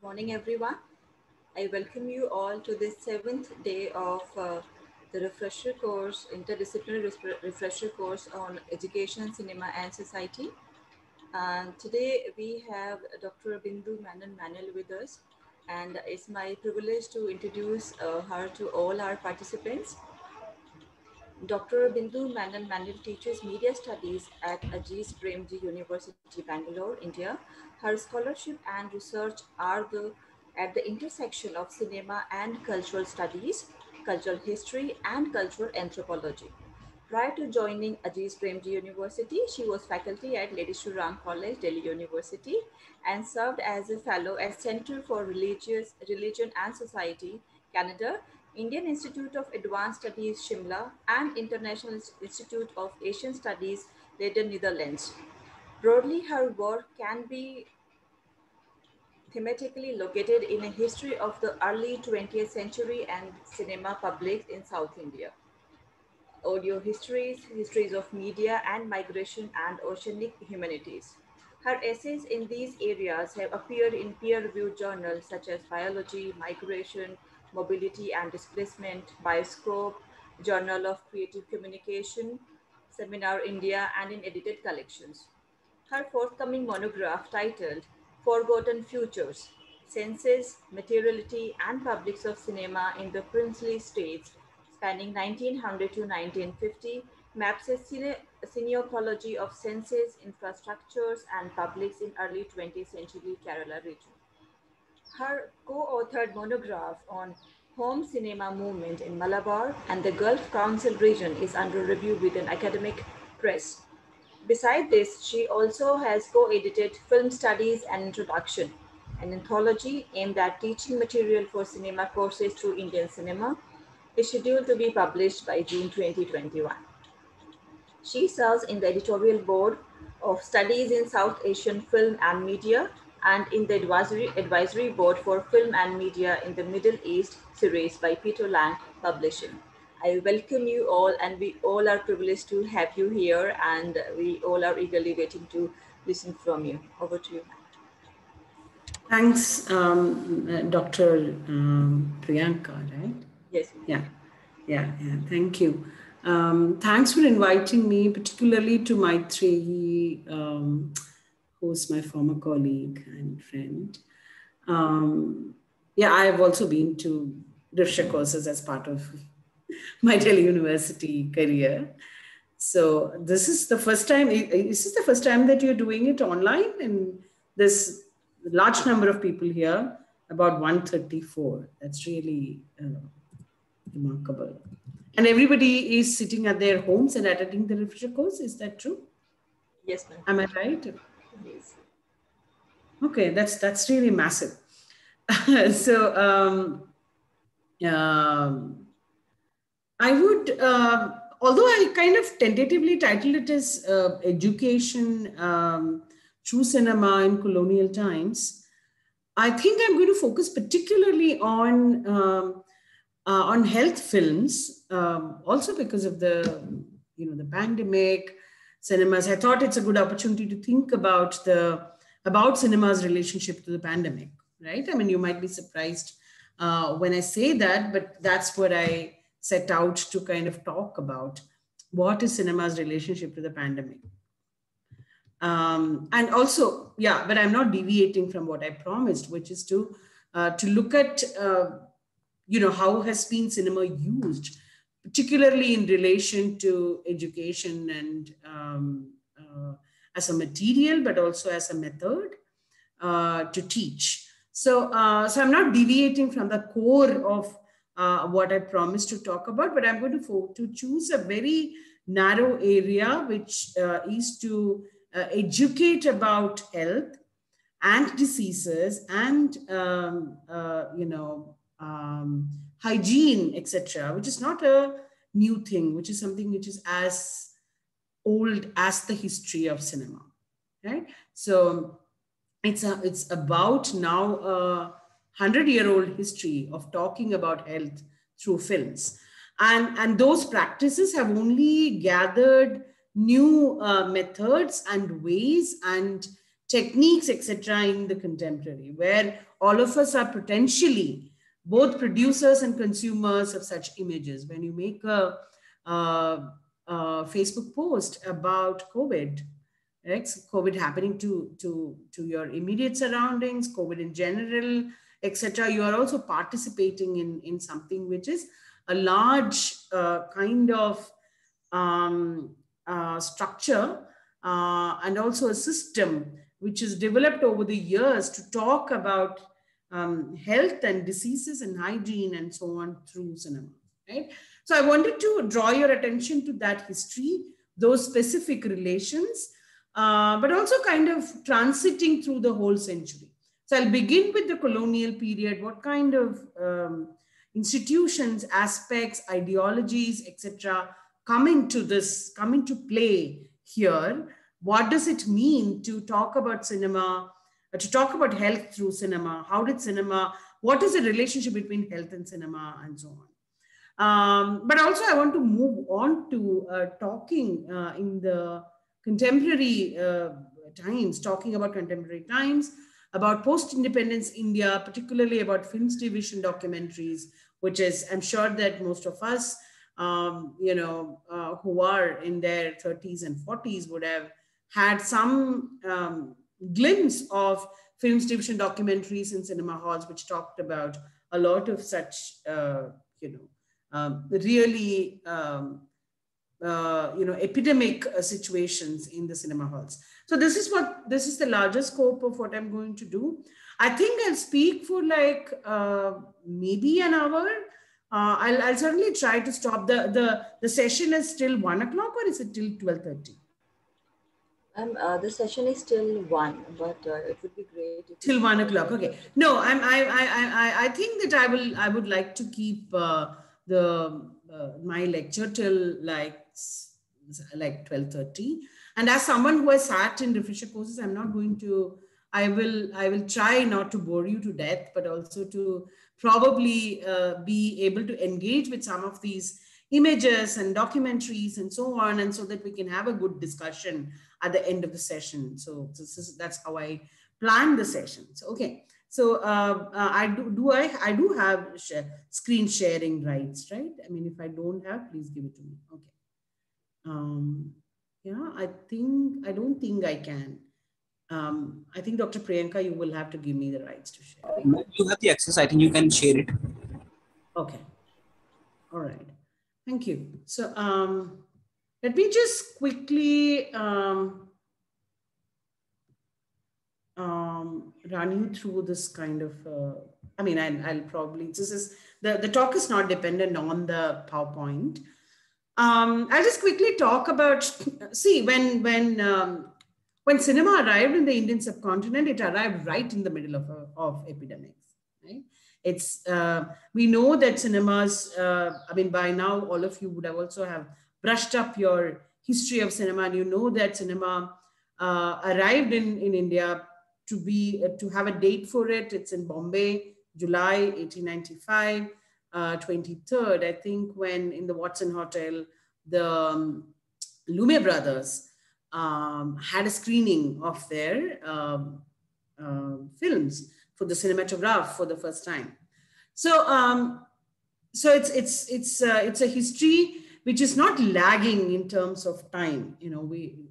Morning, everyone. I welcome you all to the seventh day of the refresher course, interdisciplinary refresher course on education, cinema, and society. And today we have Dr. Bindu Manan Manel with us, and it's my privilege to introduce her to all our participants. Dr. Bindu Manan Manil teaches media studies at Aziz Premji University, Bangalore, India. Her scholarship and research are at the intersection of cinema and cultural studies, cultural history, and cultural anthropology. Prior to joining Aziz Premji University, she was faculty at Lady Shri Ram College, Delhi University, and served as a fellow at Center for Religion and Society, Canada, Indian Institute of Advanced Studies, Shimla, and International Institute of Asian Studies, Leiden, Netherlands. Broadly, her work can be thematically located in a history of the early 20th century and cinema public in South India, audio histories, histories of media and migration, and oceanic humanities. Her essays in these areas have appeared in peer-reviewed journals such as Biology, Migration, Mobility and Displacement, Bioscope, Journal of Creative Communication, Seminar India, and in edited collections. Her forthcoming monograph titled Forgotten Futures: Senses, Materiality, and Publics of Cinema in the Princely States, spanning 1900 to 1950, maps a cineology of senses, infrastructures, and publics in early 20th century Kerala region. Her co-authored monograph on home cinema movement in Malabar and the Gulf Council region is under review with an academic press. Beside this, she also has co-edited Film Studies and Introduction, an anthology aimed at teaching material for cinema courses through Indian cinema, is scheduled to be published by June 2021. She serves in the editorial board of Studies in South Asian Film and Media and in the advisory board for Film and Media in the Middle East series by Peter Lang Publishing. I welcome you all, and we all are privileged to have you here, and we all are eagerly waiting to listen from you. Over to you. Thanks, Dr. Priyanka, right? Yes. Yeah. Thank you. Thanks for inviting me, particularly to Maitreyi, who's my former colleague and friend. I have also been to refresher courses as part of my Delhi University career. So this is the first time. Is this the first time that you're doing it online? And this large number of people here, about 134. That's really remarkable. And everybody is sitting at their homes and attending the refresher course. Is that true? Yes, ma'am. Am I right? Yes. Okay, that's really massive. So I would, although I kind of tentatively titled it as Education Through Cinema in Colonial Times, I think I'm going to focus particularly on health films, also because of the pandemic, cinemas. I thought it's a good opportunity to think about cinema's relationship to the pandemic, right? I mean, you might be surprised when I say that, but that's what I set out to kind of talk about. What is cinema's relationship to the pandemic? And also, but I'm not deviating from what I promised, which is to look at, how has been cinema used, particularly in relation to education and as a material, but also as a method to teach. So I'm not deviating from the core of what I promised to talk about, but I'm going to choose a very narrow area, which is to educate about health and diseases and hygiene, etc., which is not a new thing, which is something which is as old as the history of cinema, right? So it's about now a 100-year-old history of talking about health through films, and those practices have only gathered new methods and ways and techniques, etc., in the contemporary, where all of us are potentially both producers and consumers of such images. When you make a Facebook post about COVID, right? So COVID happening to your immediate surroundings, COVID in general, etc., you are also participating in something which is a large kind of structure and also a system which is developed over the years to talk about health and diseases and hygiene and so on through cinema, right? So I wanted to draw your attention to that history, those specific relations, but also kind of transiting through the whole century. So I'll begin with the colonial period. What kind of institutions, aspects, ideologies, etc., come into play here? What does it mean to talk about cinema, to talk about health through cinema? How did cinema, what is the relationship between health and cinema, and so on? But also I want to move on to talking in the contemporary times, talking about contemporary times, about post-independence India, particularly about films division documentaries, which is, I'm sure that most of us, who are in their 30s and 40s would have had some glimpse of films division documentaries in cinema halls, which talked about a lot of such, really, epidemic situations in the cinema halls. So this is the larger scope of what I'm going to do. I think I'll speak for like maybe an hour. I'll certainly try to stop. The session is till 1 o'clock, or is it till 12:30? The session is till 1, but it would be great if till 1 o'clock. Okay. No, I think that I would like to keep my lecture till like 12:30. And as someone who has sat in refresher courses, I'm not going to. I will try not to bore you to death, but also to probably be able to engage with some of these images and documentaries and so on, and so that we can have a good discussion at the end of the session. So that's how I plan the sessions. Okay. So I do have screen sharing rights, right? I mean, if I don't have, please give it to me. Okay. Yeah, I don't think I can. I think Dr. Priyanka, you will have to give me the rights to share. You have the access. I think you can share it. Okay. All right. Thank you. So let me just quickly run you through this kind of, I'll probably, this is, the talk is not dependent on the PowerPoint. I'll just quickly talk about, see, when cinema arrived in the Indian subcontinent, it arrived right in the middle of epidemics, right? It's, we know that cinemas, by now, all of you would have also have brushed up your history of cinema, and you know that cinema arrived in India to have a date for it. It's in Bombay, July 1895, 23rd, I think, when in the Watson Hotel, the Lumet brothers had a screening of their films for the cinematograph for the first time. So, it's a history which is not lagging in terms of time. You know, we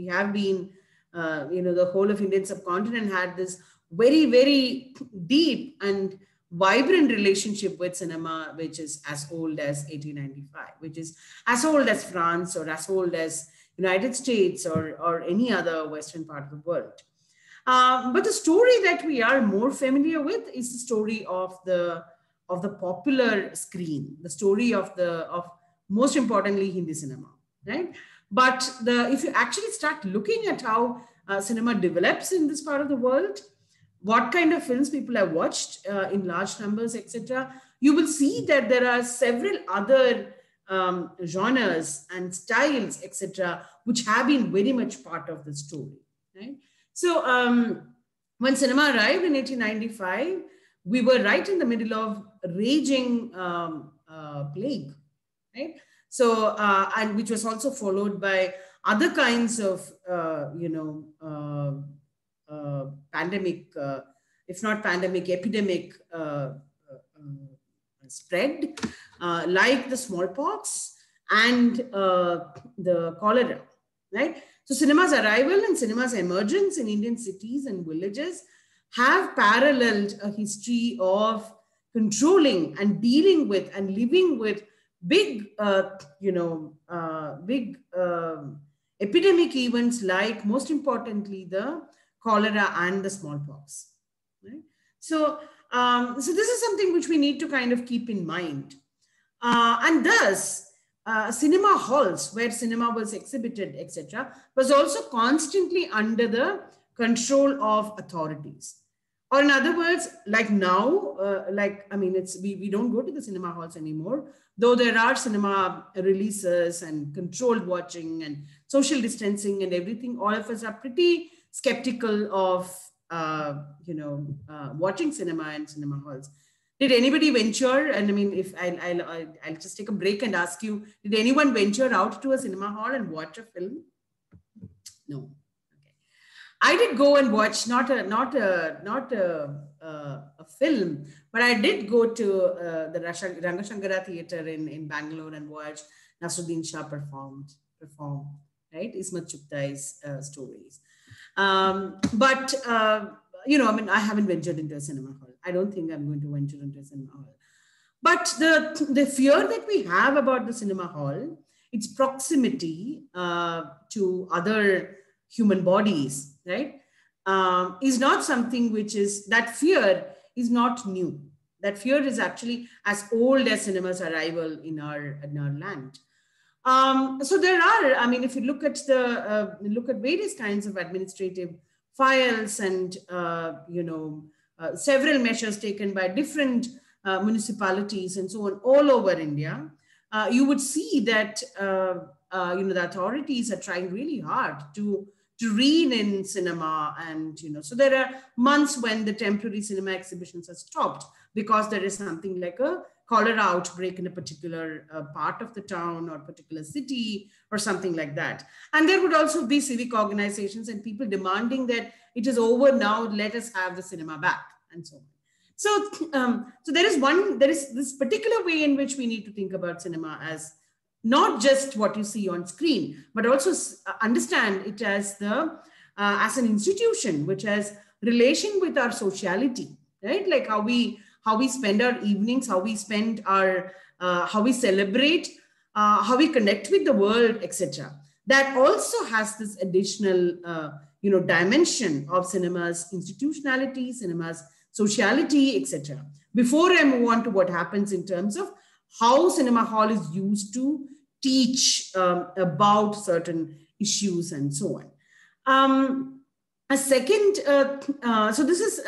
have been, the whole of Indian subcontinent had this very, very deep and vibrant relationship with cinema, which is as old as 1895, which is as old as France or as old as United States or any other Western part of the world. But the story that we are more familiar with is the story of the popular screen, the story of most importantly Hindi cinema, right? But if you actually start looking at how cinema develops in this part of the world, what kind of films people have watched in large numbers, etc., you will see that there are several other genres and styles, etc., which have been very much part of the story, right? So when cinema arrived in 1895, we were right in the middle of raging plague, right? So, and which was also followed by other kinds of, pandemic, if not pandemic, epidemic spread, like the smallpox and the cholera, right? So cinema's arrival and cinema's emergence in Indian cities and villages have paralleled a history of controlling and dealing with and living with big, epidemic events like, most importantly, the cholera and the smallpox. Right? So this is something which we need to kind of keep in mind. And thus, cinema halls where cinema was exhibited, etc., was also constantly under the control of authorities. Or in other words, like now, we don't go to the cinema halls anymore, though there are cinema releases and controlled watching and social distancing and everything. All of us are pretty skeptical of, watching cinema and cinema halls. Did anybody venture? And I mean, if I'll just take a break and ask you, did anyone venture out to a cinema hall and watch a film? No. I did go and watch not a film, but I did go to the Rangashankara Theatre in Bangalore and watch Nasruddin Shah perform, right? Ismat Chughtai's stories. I haven't ventured into a cinema hall. I don't think I'm going to venture into a cinema hall. But the fear that we have about the cinema hall, its proximity to other human bodies, right, is not something which is, that fear is not new. That fear is actually as old as cinema's arrival in our land. So there are, I mean, if you look at various kinds of administrative files and several measures taken by different municipalities and so on all over India, you would see that the authorities are trying really hard to rein in cinema, and so there are months when the temporary cinema exhibitions are stopped because there is something like a cholera outbreak in a particular part of the town or particular city or something like that. And there would also be civic organizations and people demanding that it is over now, let us have the cinema back, and so on. So there is this particular way in which we need to think about cinema as not just what you see on screen, but also understand it as an institution which has relation with our sociality, right? Like how we spend our evenings, how we spend our, how we celebrate, how we connect with the world, etc. That also has this additional, dimension of cinema's institutionality, cinema's sociality, etc. Before I move on to what happens in terms of how cinema hall is used to teach about certain issues and so on. A second, so this is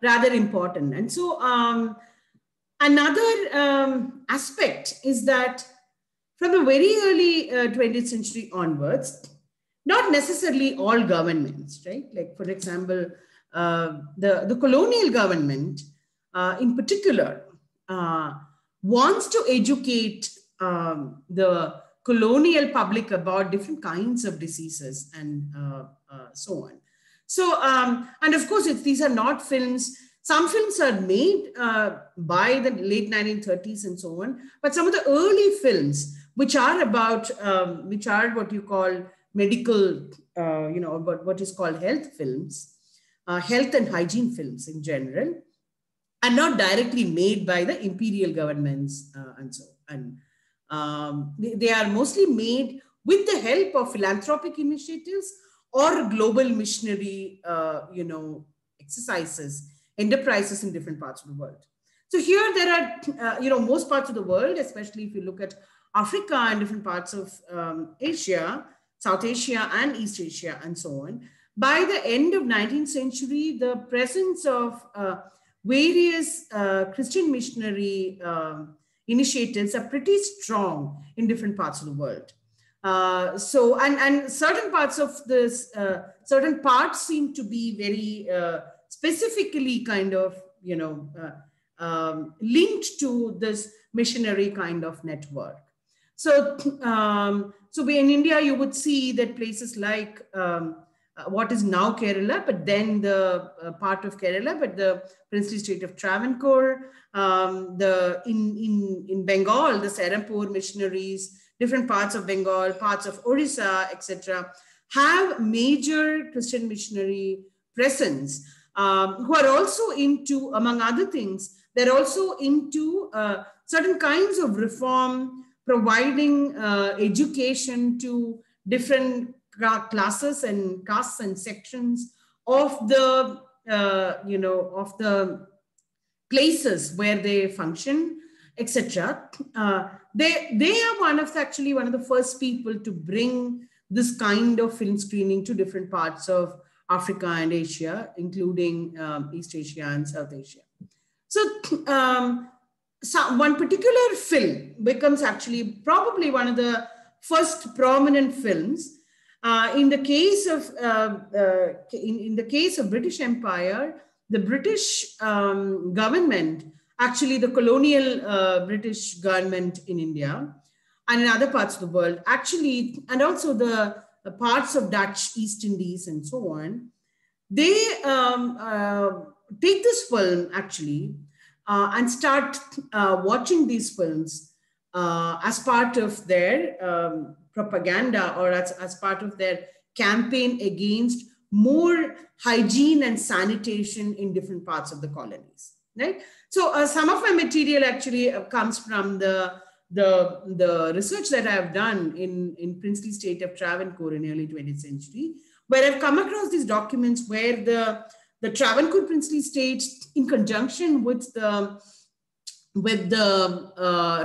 rather important. And so another aspect is that from the very early 20th century onwards, not necessarily all governments, right? Like, for example, the colonial government in particular wants to educate the colonial public about different kinds of diseases and so on. So, and of course, these are not films. Some films are made by the late 1930s and so on, but some of the early films, which are about, which are what you call medical, what is called health films, health and hygiene films in general, are not directly made by the imperial governments and so on. They are mostly made with the help of philanthropic initiatives or global missionary, exercises, enterprises in different parts of the world. So here there are, most parts of the world, especially if you look at Africa and different parts of Asia, South Asia and East Asia and so on. By the end of 19th century, the presence of various Christian missionary initiatives are pretty strong in different parts of the world. So, and certain parts of this, certain parts seem to be very specifically kind of, linked to this missionary kind of network. So, so in India, you would see that places like what is now Kerala, but then the part of Kerala, but the princely state of Travancore, in Bengal, the Serampore missionaries, different parts of Bengal, parts of Orissa, etc., have major Christian missionary presence, who are also into, among other things, they're also into certain kinds of reform, providing education to different classes and castes and sections of the, of the places where they function, etc. They are actually one of the first people to bring this kind of film screening to different parts of Africa and Asia, including East Asia and South Asia. So, one particular film becomes actually probably one of the first prominent films. In the case of in the case of British Empire, the British government, actually the colonial British government in India and in other parts of the world, actually, and also the parts of Dutch East Indies and so on, they take this film actually and start watching these films as part of their propaganda, or as part of their campaign against more hygiene and sanitation in different parts of the colonies, right? So some of my material actually comes from the research that I've done in princely state of Travancore in early 20th century, where I've come across these documents where the Travancore princely state, in conjunction with the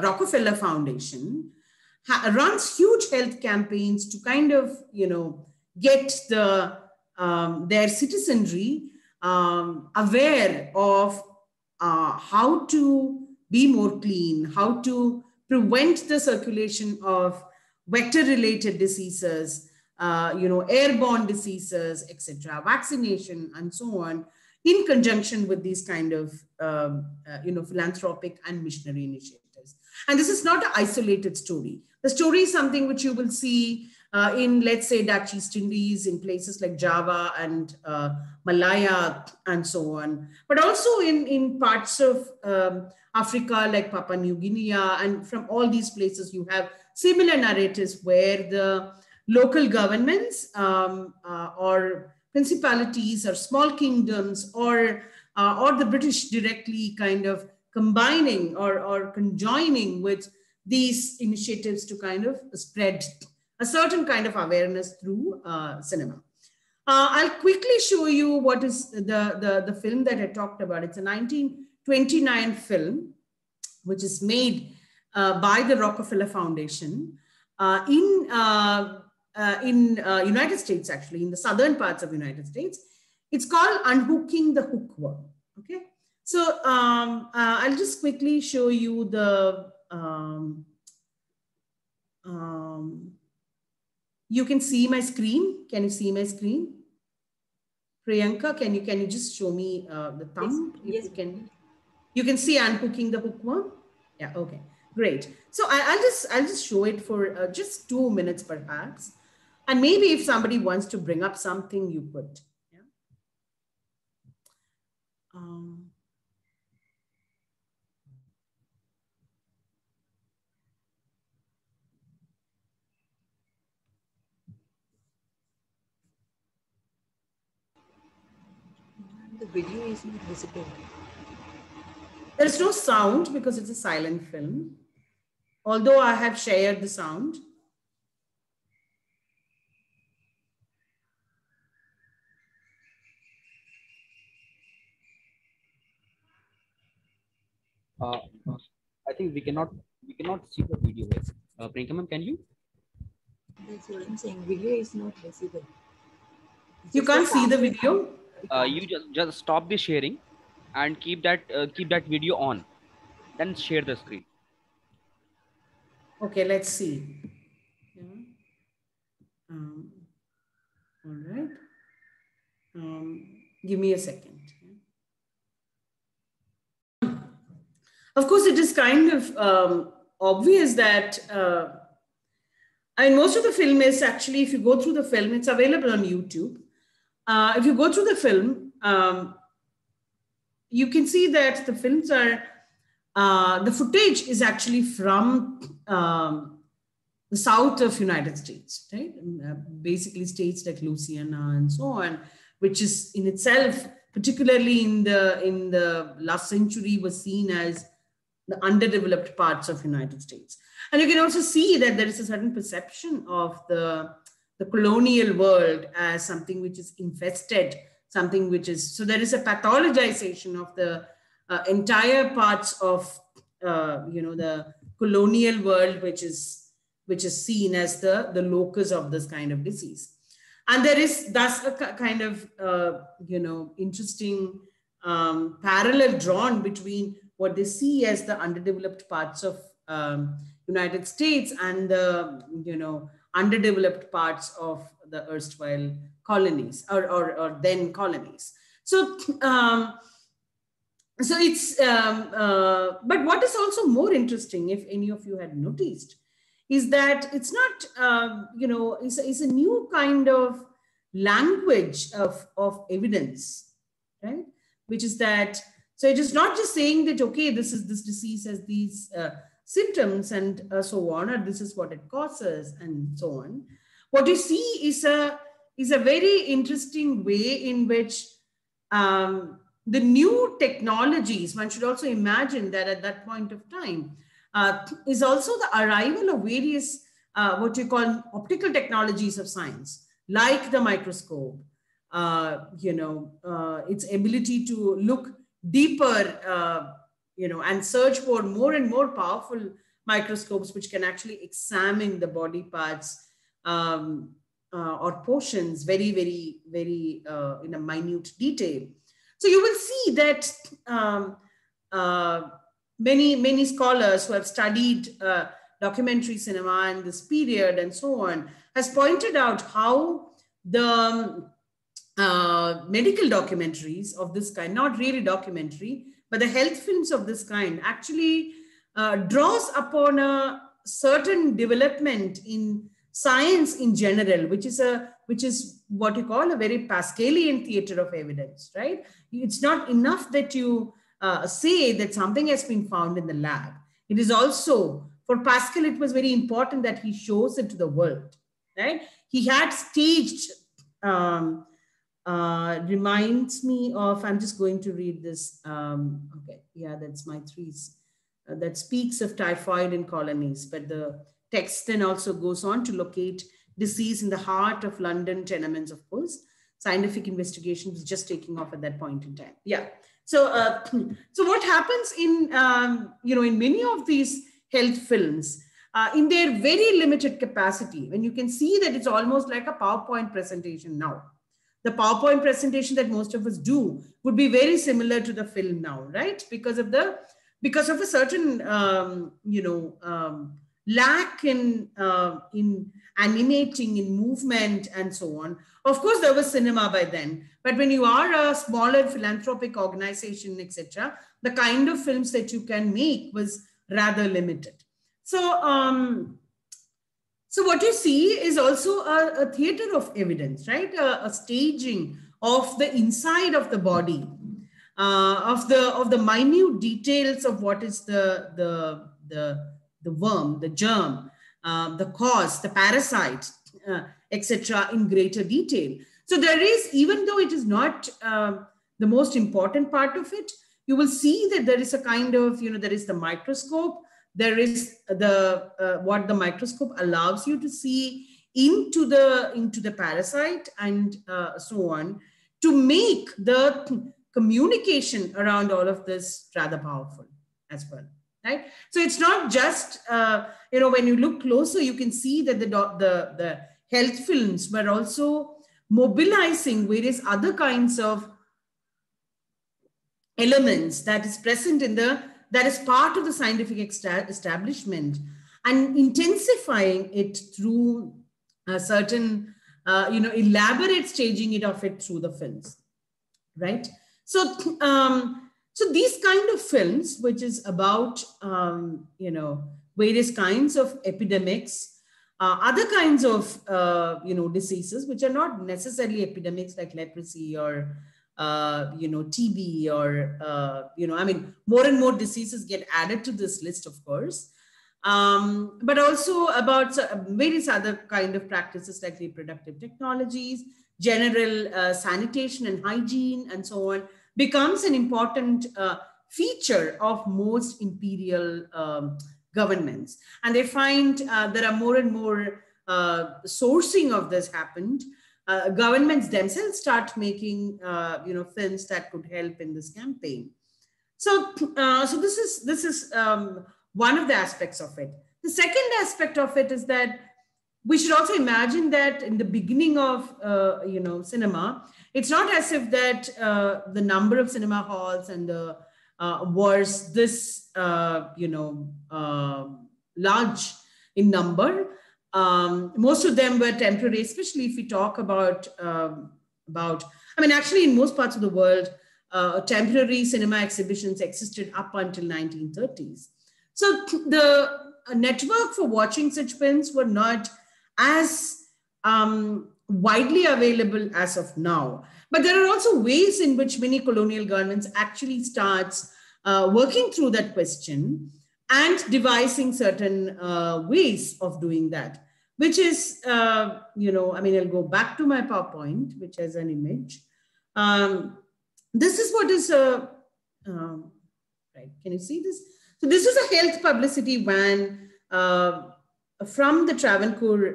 Rockefeller Foundation, runs huge health campaigns to kind of, get their citizenry aware of how to be more clean, how to prevent the circulation of vector-related diseases, airborne diseases, etc., vaccination, and so on, in conjunction with these kind of, philanthropic and missionary initiatives. And this is not an isolated story. The story is something which you will see in, let's say, Dutch East Indies, in places like Java and Malaya, and so on, but also in parts of Africa, like Papua New Guinea, and from all these places, you have similar narratives where the local governments or principalities or small kingdoms or the British directly kind of combining or conjoining with these initiatives to kind of spread a certain kind of awareness through cinema. I'll quickly show you what is the film that I talked about. It's a 1929 film, which is made by the Rockefeller Foundation in United States, actually, in the southern parts of United States. It's called Unhooking the Hookworm. Okay, so I'll just quickly show you the. You can see my screen. Can you see my screen? Priyanka, can you just show me the thumb? Yes. You can see Unhooking the Hookworm. Yeah. Okay. Great. So I'll just show it for just 2 minutes perhaps, and maybe if somebody wants to bring up something, you could. Yeah. The video is not visible. There is no sound because it's a silent film, although I have shared the sound. I think we cannot see the video. Priyanka ma'am, can you? That's what I'm saying. Video is not visible. You can't see the video? You just stop the sharing and keep that video on, then share the screen. Okay, let's see. Yeah. All right. Give me a second. Of course, it is kind of obvious that, I mean, most of the film is actually, if you go through the film, it's available on YouTube. if you go through the film, you can see that the films are, the footage is actually from the south of United States, right? Basically states like Louisiana and so on, which is in itself, particularly in the last century, was seen as the underdeveloped parts of United States. And you can also see that there is a certain perception of the colonial world as something which is infested, something which is, so there is a pathologization of the entire parts of, the colonial world, which is seen as the locus of this kind of disease. And there is thus a kind of, interesting parallel drawn between what they see as the underdeveloped parts of United States and the, underdeveloped parts of the erstwhile colonies or then colonies. So, it's, but what is also more interesting, if any of you had noticed, is that it's not, it's a new kind of language of evidence, right? Which is that, so it is not just saying that, okay, this disease has these symptoms and so on, or this is what it causes and so on. What you see is a very interesting way in which the new technologies, one should also imagine that at that point of time, is also the arrival of various what you call optical technologies of science, like the microscope, its ability to look deeper, and search for more and more powerful microscopes, which can actually examine the body parts or portions very, very, very in a minute detail. So you will see that many scholars who have studied documentary cinema in this period and so on has pointed out how the medical documentaries of this kind, not really documentary, but the health films of this kind actually draws upon a certain development in science in general, which is what you call a very Pascalian theater of evidence, right? It's not enough that you say that something has been found in the lab. It is also, for Pascal, it was very important that he shows it to the world, right? He had staged, reminds me of, I'm just going to read this. Okay, yeah, that's my threes. That speaks of typhoid in colonies, but the text then also goes on to locate disease in the heart of London tenements, of course. Scientific investigation was just taking off at that point in time. Yeah. So, so what happens in, in many of these health films, in their very limited capacity, when you can see that it's almost like a PowerPoint presentation now. The PowerPoint presentation that most of us do would be very similar to the film now, right? Because of a certain, lack in animating, in movement, and so on. Of course, there was cinema by then, but when you are a smaller philanthropic organization, etc., the kind of films that you can make was rather limited. So, so what you see is also a theater of evidence, right? A staging of the inside of the body, of the minute details of what is the worm, the germ, the cause, the parasite, etc., in greater detail. So there is, even though it is not the most important part of it, you will see that there is a kind of, there is the microscope, there is the what the microscope allows you to see into the parasite and so on, to make the communication around all of this rather powerful as well. Right? So it's not just, when you look closer, you can see that the health films were also mobilizing various other kinds of elements that is present that is part of the scientific establishment, and intensifying it through a certain, elaborate staging of it through the films, right? So, so these kind of films, which is about, various kinds of epidemics, other kinds of, diseases, which are not necessarily epidemics like leprosy or, TB or, more and more diseases get added to this list, of course. But also about various other kind of practices like reproductive technologies, general sanitation and hygiene, and so on, becomes an important feature of most imperial governments. And they find there are more and more sourcing of this happened. Governments themselves start making, films that could help in this campaign. So this is one of the aspects of it. The second aspect of it is that we should also imagine that in the beginning of cinema, it's not as if that the number of cinema halls and the was this large in number. Most of them were temporary, especially if we talk about actually in most parts of the world, temporary cinema exhibitions existed up until 1930s. So the network for watching such films were not as widely available as of now. But there are also ways in which many colonial governments actually starts working through that question and devising certain ways of doing that, which is, I'll go back to my PowerPoint, which has an image. This is what is, right, can you see this? So this is a health publicity van from the Travancore,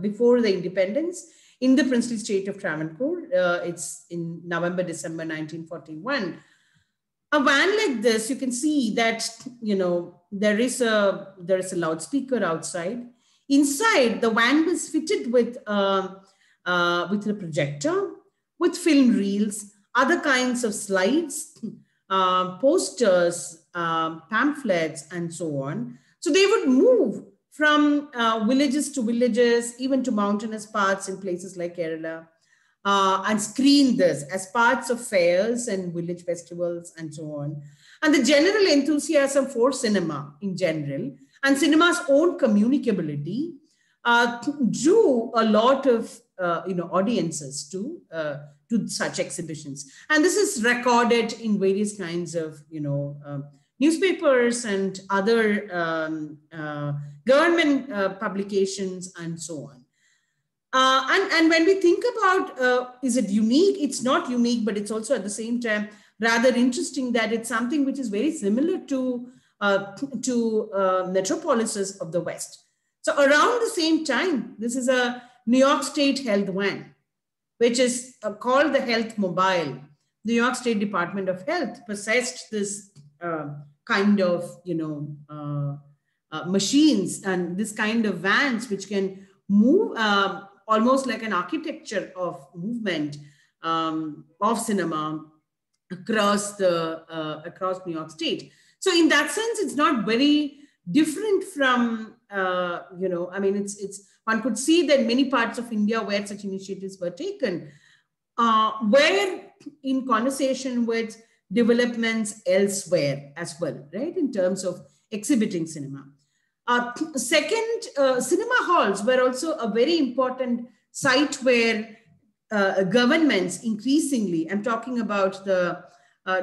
before the independence in the princely state of Travancore. It's in November, December 1941. A van like this, you can see that, there is a loudspeaker outside. Inside, the van was fitted with a projector, with film reels, other kinds of slides, posters, pamphlets, and so on. So they would move from villages to villages, even to mountainous parts in places like Kerala, and screen this as parts of fairs and village festivals and so on. And the general enthusiasm for cinema in general and cinema's own communicability drew a lot of audiences to such exhibitions. And this is recorded in various kinds of newspapers and other government publications and so on. And when we think about, is it unique? It's not unique, but it's also at the same time rather interesting that it's something which is very similar to metropolises of the West. So around the same time, this is a New York State health van, which is called the Health Mobile. The New York State Department of Health possessed this kind of, machines and this kind of vans which can move almost like an architecture of movement of cinema across New York State. So in that sense, it's not very different from, it's one could see that many parts of India where such initiatives were taken were in conversation with developments elsewhere as well, right, in terms of exhibiting cinema. Second, cinema halls were also a very important site where governments increasingly, I'm talking about the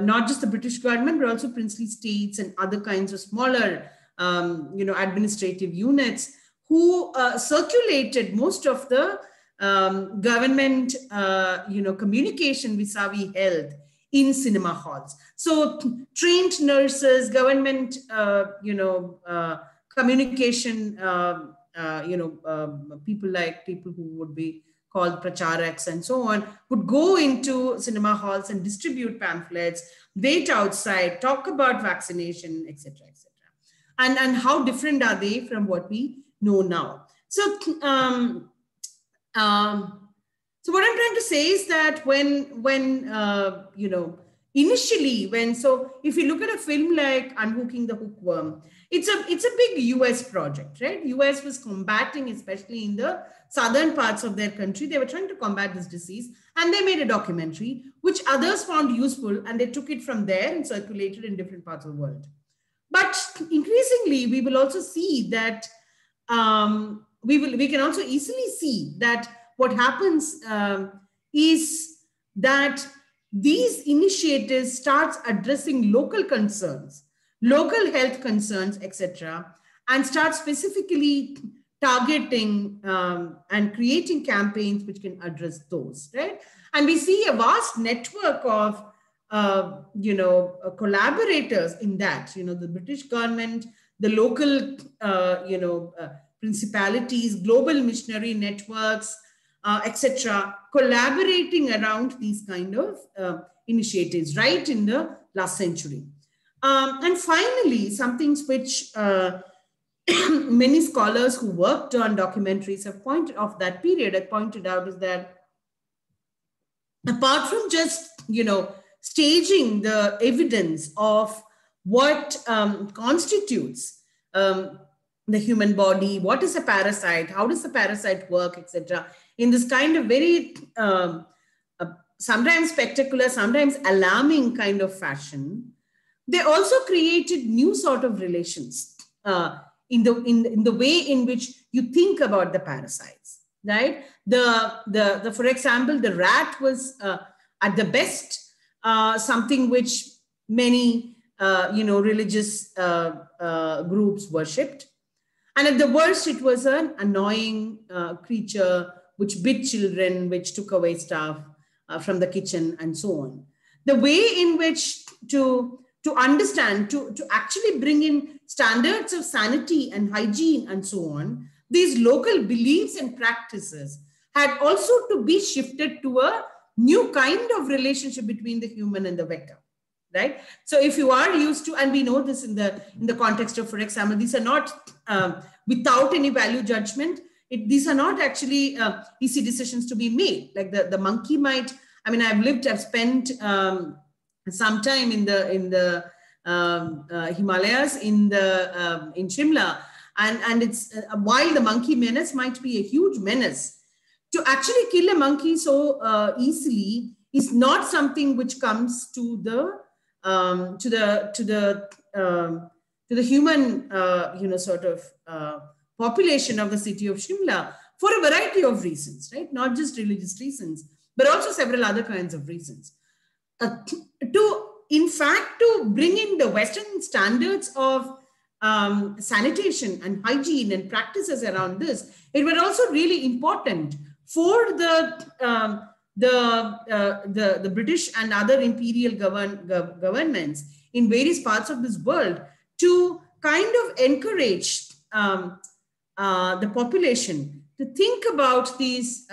not just the British government, but also princely states and other kinds of smaller, administrative units who circulated most of the government, communication vis-a-vis health in cinema halls. So trained nurses, government, communication, people who would be called pracharaks and so on, would go into cinema halls and distribute pamphlets, wait outside, talk about vaccination, etc., etc. And how different are they from what we know now? So, so what I'm trying to say is that initially, so if you look at a film like Unhooking the Hookworm, it's a big US project, right? US was combating, especially in the southern parts of their country, they were trying to combat this disease, and they made a documentary, which others found useful, and they took it from there and circulated in different parts of the world. But increasingly, we will also see that we can also easily see that what happens is that these initiatives starts addressing local concerns, local health concerns, etc., and start specifically targeting and creating campaigns which can address those, right? And we see a vast network of collaborators in that, the British government, the local, principalities, global missionary networks, etc., collaborating around these kind of initiatives right in the last century. And finally, something which many scholars who worked on documentaries have pointed of that period have pointed out is that apart from just, staging the evidence of what constitutes the human body, what is a parasite, how does the parasite work, etc., in this kind of very sometimes spectacular, sometimes alarming kind of fashion, they also created new sort of relations in the way in which you think about the parasites, right? For example, the rat was at the best something which many religious groups worshipped, and at the worst, it was an annoying creature which bit children, which took away stuff from the kitchen, and so on. The way in which to understand, to actually bring in standards of sanity and hygiene and so on, these local beliefs and practices had also to be shifted to a new kind of relationship between the human and the vector, right? So if you are used to, and we know this in the context of, for example, these are not without any value judgment. These are not actually easy decisions to be made. Like the monkey might, I've spent some time in the Himalayas in Shimla, and it's while the monkey menace might be a huge menace, to actually kill a monkey so easily is not something which comes to the human population of the city of Shimla for a variety of reasons, right? Not just religious reasons, but also several other kinds of reasons. To bring in the Western standards of sanitation and hygiene and practices around this, it was also really important for the British and other imperial governments in various parts of this world to kind of encourage the population to think about these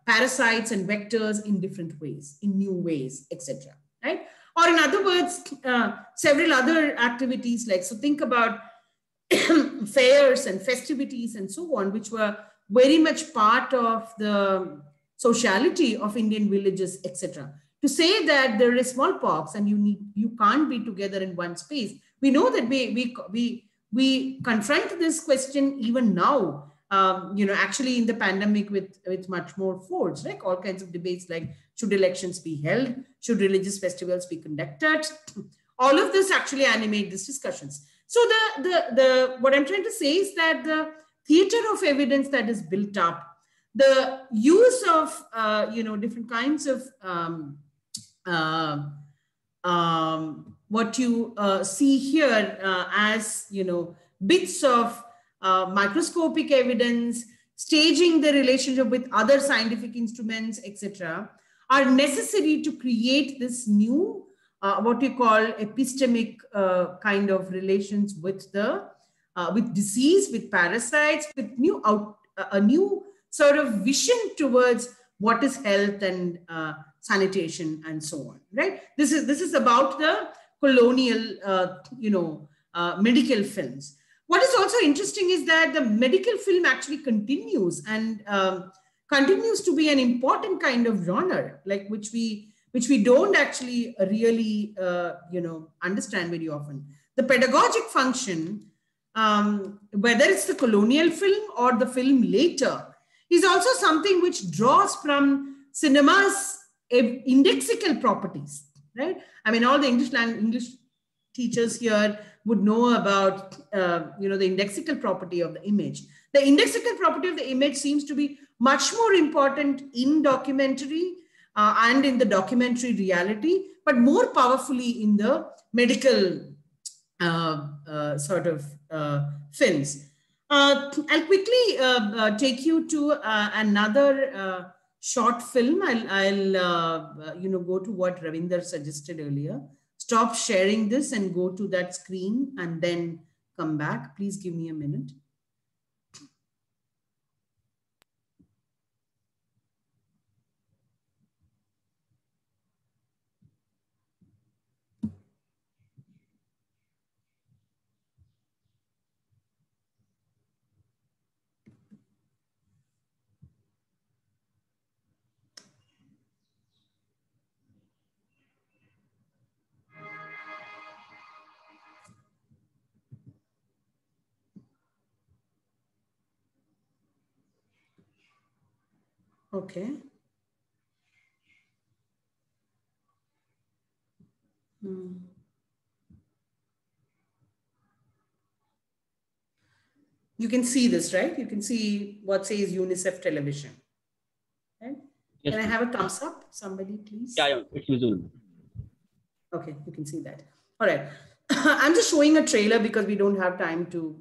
parasites and vectors in different ways, in new ways, etc. Right? Or in other words, several other activities so think about fairs and festivities and so on, which were very much part of the sociality of Indian villages, etc. To say that there is smallpox and you can't be together in one space, we know that we confront this question even now. Actually in the pandemic with much more force, like all kinds of debates like should elections be held, should religious festivals be conducted. All of this actually animate these discussions. So the what I'm trying to say is that the theater of evidence that is built up, the use of different kinds of what you see here as bits of microscopic evidence, staging the relationship with other scientific instruments, etc., are necessary to create this new what you call epistemic kind of relations with disease, with parasites, with a new sort of vision towards what is health and sanitation and so on. Right? This is about the colonial medical films. What is also interesting is that the medical film actually continues and continues to be an important kind of genre, like which we don't actually really understand very often. The pedagogic function, whether it's the colonial film or the film later, is also something which draws from cinema's indexical properties, right? All the English teachers here would know about, you know, the indexical property of the image. The indexical property of the image seems to be much more important in documentary and in the documentary reality, but more powerfully in the medical sort of films. I'll quickly take you to another short film. I'll you know, go to what Ravinder suggested earlier. Stop sharing this and go to that screen and then come back. Please give me a minute. Okay. You can see this, right? You can see what says UNICEF television. Right? Yes, can I have a thumbs up? Somebody, please. Yeah, it's visible. Okay, you can see that. All right. I'm just showing a trailer because we don't have time to,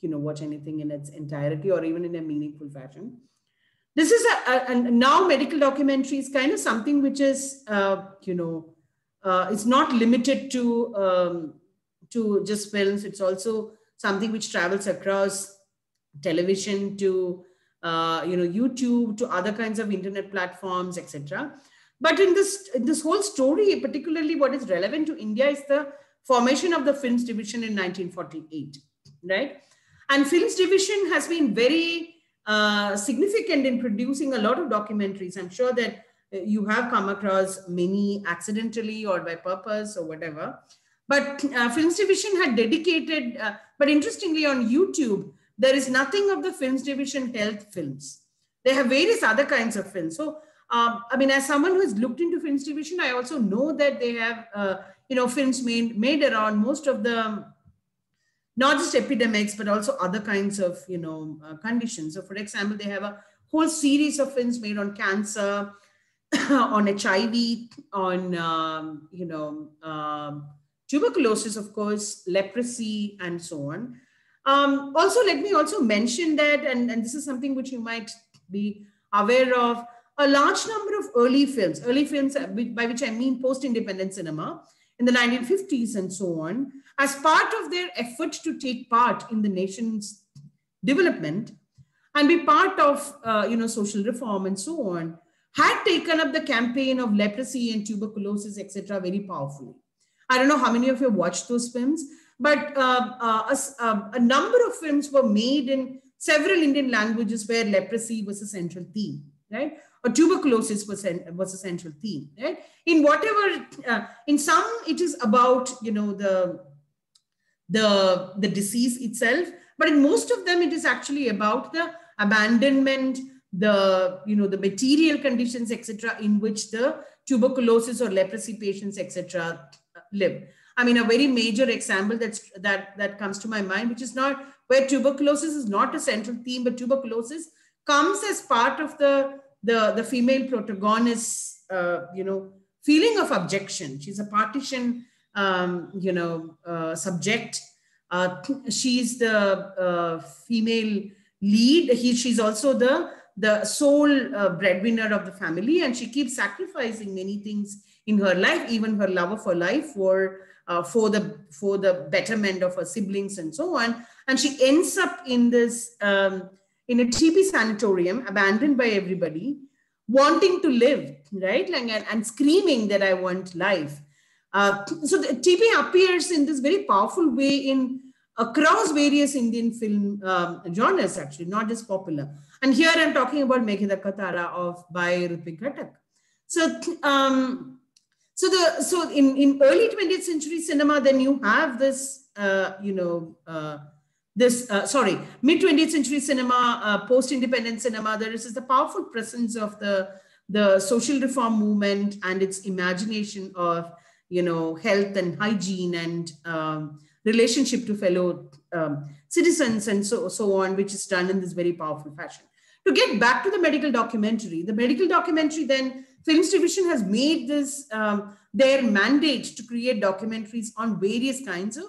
you know, watch anything in its entirety or even in a meaningful fashion. This is a now medical documentary is kind of something which is, you know, it's not limited to just films. It's also something which travels across television to, you know, YouTube, to other kinds of internet platforms, etc. But in this whole story, particularly what is relevant to India is the formation of the Films Division in 1948, right? And Films Division has been very significant in producing a lot of documentaries. I'm sure that you have come across many accidentally or by purpose or whatever. But Films Division had dedicated, but interestingly on YouTube, there is nothing of the Films Division health films. They have various other kinds of films. So, I mean, as someone who has looked into Films Division, I also know that they have, you know, films made around most of the, not just epidemics, but also other kinds of, you know, conditions. So for example, they have a whole series of films made on cancer, on HIV, on, you know, tuberculosis, of course, leprosy, and so on. Also, let me also mention that, and this is something which you might be aware of, a large number of early films by which I mean post-independent cinema in the 1950s and so on, as part of their effort to take part in the nation's development and be part of, you know, social reform and so on, had taken up the campaign of leprosy and tuberculosis, etc., very powerfully. I don't know how many of you watched those films, but a number of films were made in several Indian languages where leprosy was a central theme, right? Or tuberculosis was a central theme, right? In whatever, in some it is about, you know, the disease itself, but in most of them it is actually about the abandonment, the, you know, the material conditions, etc., in which the tuberculosis or leprosy patients, etc., live. I mean, a very major example that comes to my mind, which is not where tuberculosis is not a central theme, but tuberculosis comes as part of the female protagonist's, you know, feeling of abjection. She's a partition, you know, subject. She's the female lead. She's also the sole breadwinner of the family, and she keeps sacrificing many things in her life, even her love of her life for the betterment of her siblings and so on. And she ends up in this in a TB sanatorium, abandoned by everybody, wanting to live, right? And screaming that I want life. So the TB appears in this very powerful way across various Indian film genres, actually, not just popular. And here I'm talking about Meghida Katara by Ritwik Ghatak. So in early 20th century cinema, then you have this, you know, mid 20th century cinema, post-independent cinema. There is the powerful presence of the social reform movement and its imagination of health and hygiene and relationship to fellow citizens and so on, which is done in this very powerful fashion. To get back to the medical documentary then Films Division has made this their mandate to create documentaries on various kinds of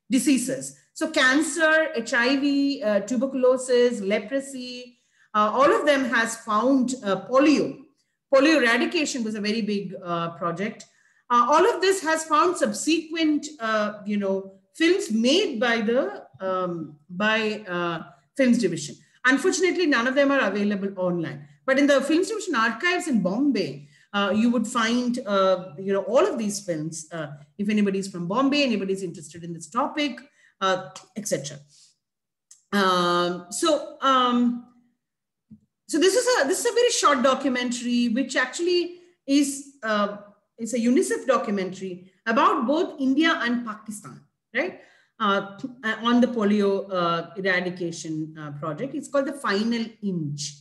diseases. So cancer, HIV, tuberculosis, leprosy, all of them has found polio. Polio eradication was a very big project. All of this has found subsequent, films made by the Films Division. Unfortunately, none of them are available online. But in the Films Division archives in Bombay, you would find, all of these films. If anybody's from Bombay, anybody's interested in this topic, etc. So this is a very short documentary, which actually is a UNICEF documentary about both India and Pakistan, right? On the polio eradication project. It's called The Final Inch.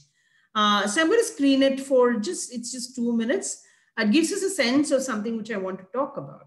So I'm going to screen it for it's just 2 minutes. It gives us a sense of something which I want to talk about.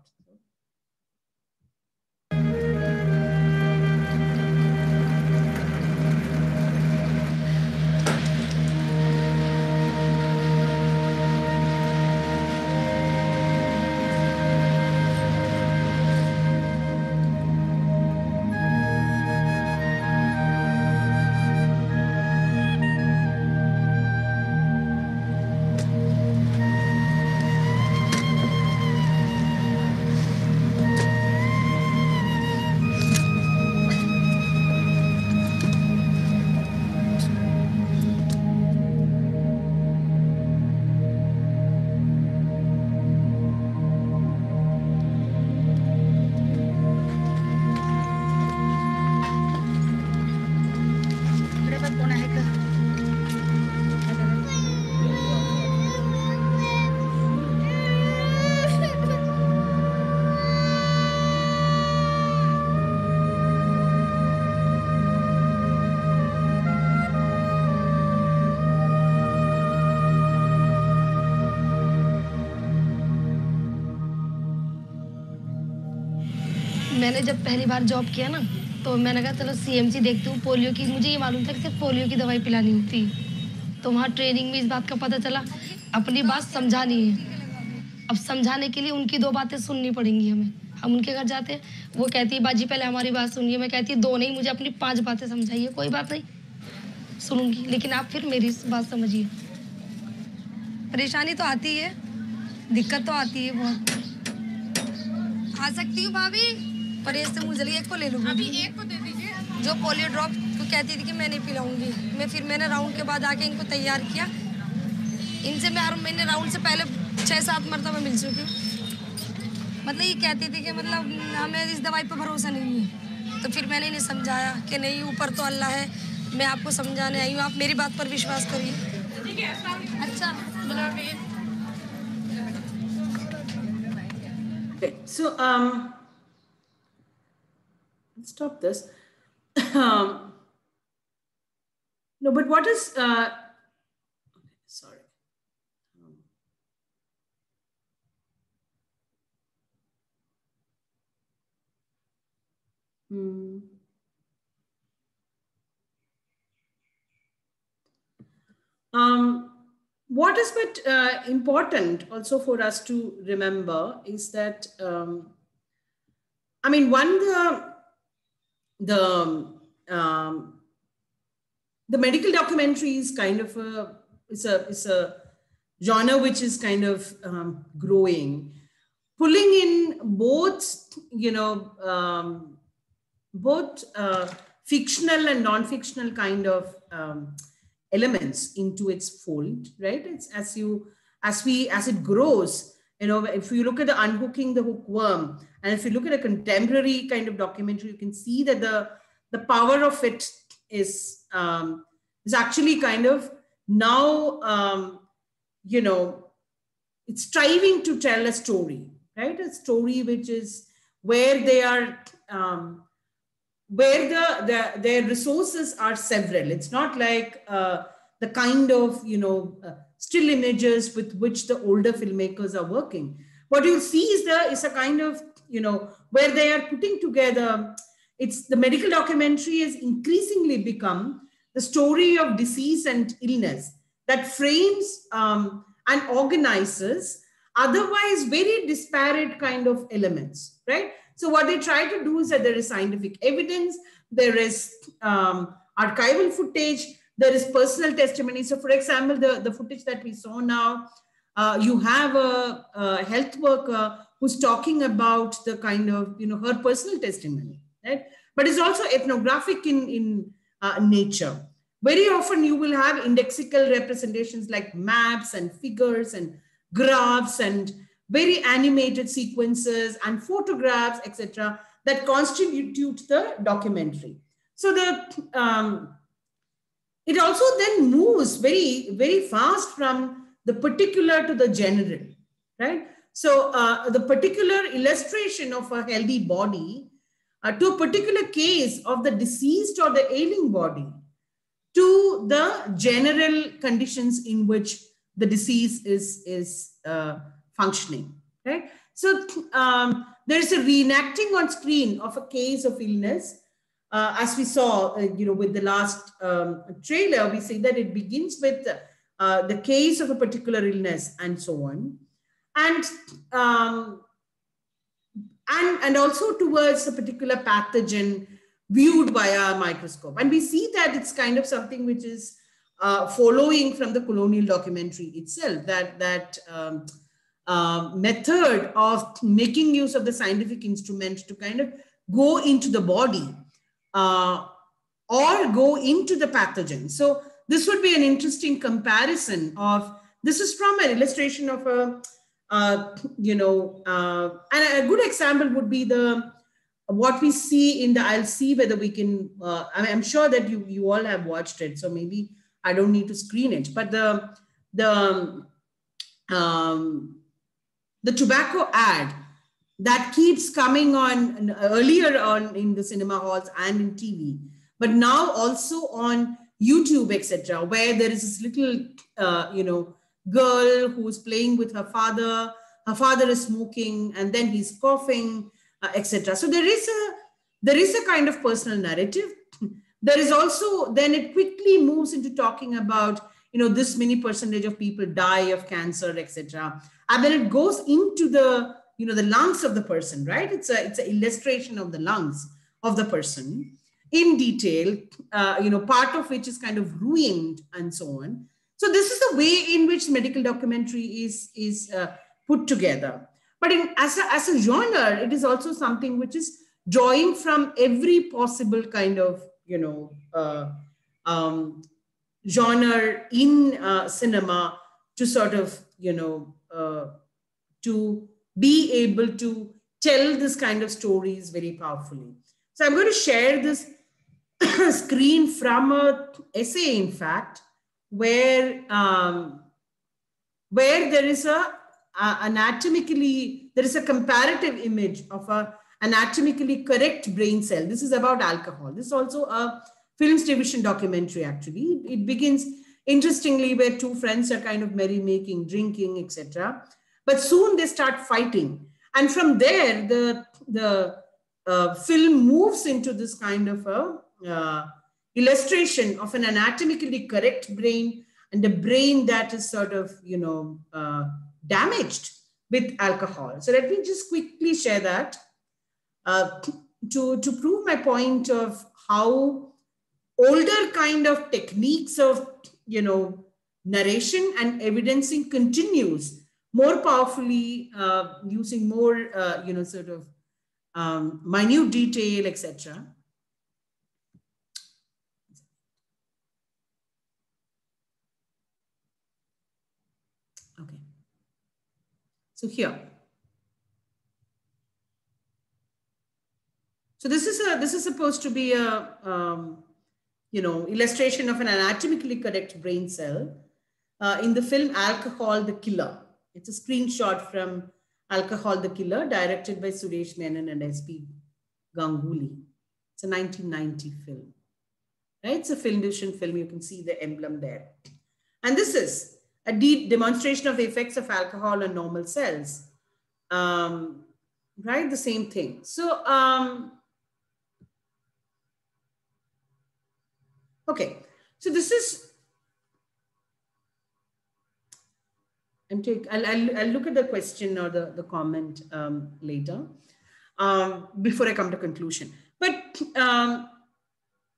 मैंने जब पहली बार job किया ना, तो मैंने कहा चलो CMC देखती हूँ पोलियो की। मुझे ये मालूम था कि सिर्फ पोलियो की दवाई पिलानी होती है। तो वहाँ ट्रेनिंग में इस बात का पता चला अपनी बात समझानी है। अब समझाने के लिए उनकी 2 बातें सुननी पड़ेंगी हमें। हम उनके घर जाते हैं, वो कहती है बाजी पहले हमारी बात सुनिए। मैं कहती 2 नहीं, मुझे अपनी 5 बातें समझाइए। कोई बात नहीं, सुनूंगी, लेकिन आप फिर मेरी बात समझिए। परेशानी तो आती है, दिक्कत तो आती है बहुत। आ सकती हूँ भाभी, पर इससे मुझे एक को ले लूँगी। अभी एक को दे दीजिए। जो पोलियो ड्रॉप को कहती थी कि मैं नहीं पिलाऊंगी। मैंने राउंड के बाद आके इनको तैयार किया। इनसे मैं हर महीने राउंड से पहले 6-7 मरतबा मिल चुकी हूँ। मतलब ये कहती थी कि मतलब हमें इस दवाई पर भरोसा नहीं है। तो फिर मैंने इन्हें समझाया कि नहीं, ऊपर तो अल्लाह है, मैं आपको समझाने आई हूँ, आप मेरी बात पर विश्वास करिए। अच्छा, Okay, so let's stop this. No, but what is sorry. What is but important also for us to remember is that I mean, one, the medical documentary is kind of it's a genre which is kind of growing, pulling in both fictional and non-fictional kind of elements into its fold, right? It's as it grows, if you look at the Unhooking the Hookworm, and if you look at a contemporary kind of documentary, you can see that the power of it is actually kind of now, it's striving to tell a story, right? A story which is where they are, where their resources are several. It's not like the kind of, still images with which the older filmmakers are working, what you'll see is a kind of, where they are putting together, it's the medical documentary has increasingly become the story of disease and illness that frames and organizes otherwise very disparate kind of elements, right? So what they try to do is that there is scientific evidence, there is archival footage, there is personal testimony. So for example, the footage that we saw now, you have a health worker who's talking about the kind of, her personal testimony, right? But it's also ethnographic in nature. Very often you will have indexical representations like maps and figures and graphs and very animated sequences and photographs, etc., that constitute the documentary. So it also then moves very, very fast from the particular to the general, right? So the particular illustration of a healthy body to a particular case of the diseased or the ailing body to the general conditions in which the disease is functioning, right? So there is a reenacting on screen of a case of illness. As we saw, with the last trailer, we see that it begins with the case of a particular illness and so on. And also towards a particular pathogen viewed via a microscope. And we see that it's kind of something which is following from the colonial documentary itself, that method of making use of the scientific instrument to kind of go into the body or go into the pathogen. So this would be an interesting comparison of, this is from an illustration of and a good example would be what we see in the, I'll see whether we can, I'm sure that you all have watched it, so maybe I don't need to screen it, but the tobacco ad that keeps coming on earlier on in the cinema halls and in TV, but now also on YouTube, etc., where there is this little, girl who's playing with her father is smoking, and then he's coughing, etc. So there is a kind of personal narrative. There is also, then it quickly moves into talking about, this many percentage of people die of cancer, etc. And then it goes into the, the lungs of the person, right? It's an illustration of the lungs of the person in detail, part of which is kind of ruined and so on. So this is the way in which medical documentary is put together. But as a genre, it is also something which is drawing from every possible kind of, genre in cinema to sort of, to be able to tell this kind of stories very powerfully. So I'm going to share this screen from an essay, in fact, where there is there is a comparative image of a anatomically correct brain cell. This is about alcohol. This is also a Films Division documentary, actually. It begins interestingly where two friends are kind of merrymaking, drinking, etc. But soon they start fighting. And from there, the film moves into this kind of a illustration of an anatomically correct brain and a brain that is sort of, damaged with alcohol. So let me just quickly share that to prove my point of how older kind of techniques of, narration and evidencing continues more powerfully using more, sort of minute detail, etc. Okay. So here. So this is supposed to be a illustration of an anatomically correct brain cell in the film Alcohol the Killer. It's a screenshot from Alcohol the Killer, directed by Suresh Menon and S.P. Ganguly. It's a 1990 film. Right? It's a Film Division film. You can see the emblem there. And this is a demonstration of the effects of alcohol on normal cells. right, the same thing. So, okay, so this is, I'll look at the question or the comment later before I come to conclusion. But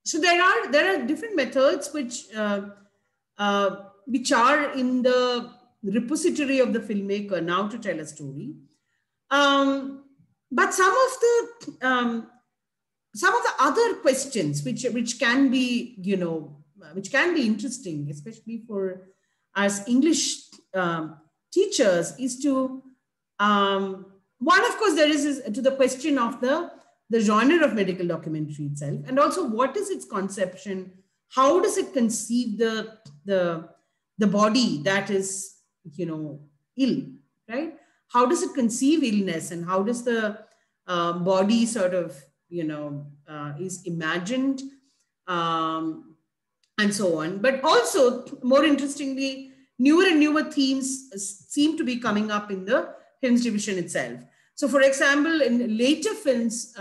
so there are different methods which are in the repository of the filmmaker now to tell a story. But some of the other questions which can be, you know, which can be interesting, especially for us English teachers, is to one, of course, there is to the question of the genre of medical documentary itself, and also what is its conception, how does it conceive the body that is, you know, ill, right? How does it conceive illness, and how does the body sort of, you know, is imagined, and so on. But also, more interestingly, newer and newer themes seem to be coming up in the films division itself. So, for example, in later films,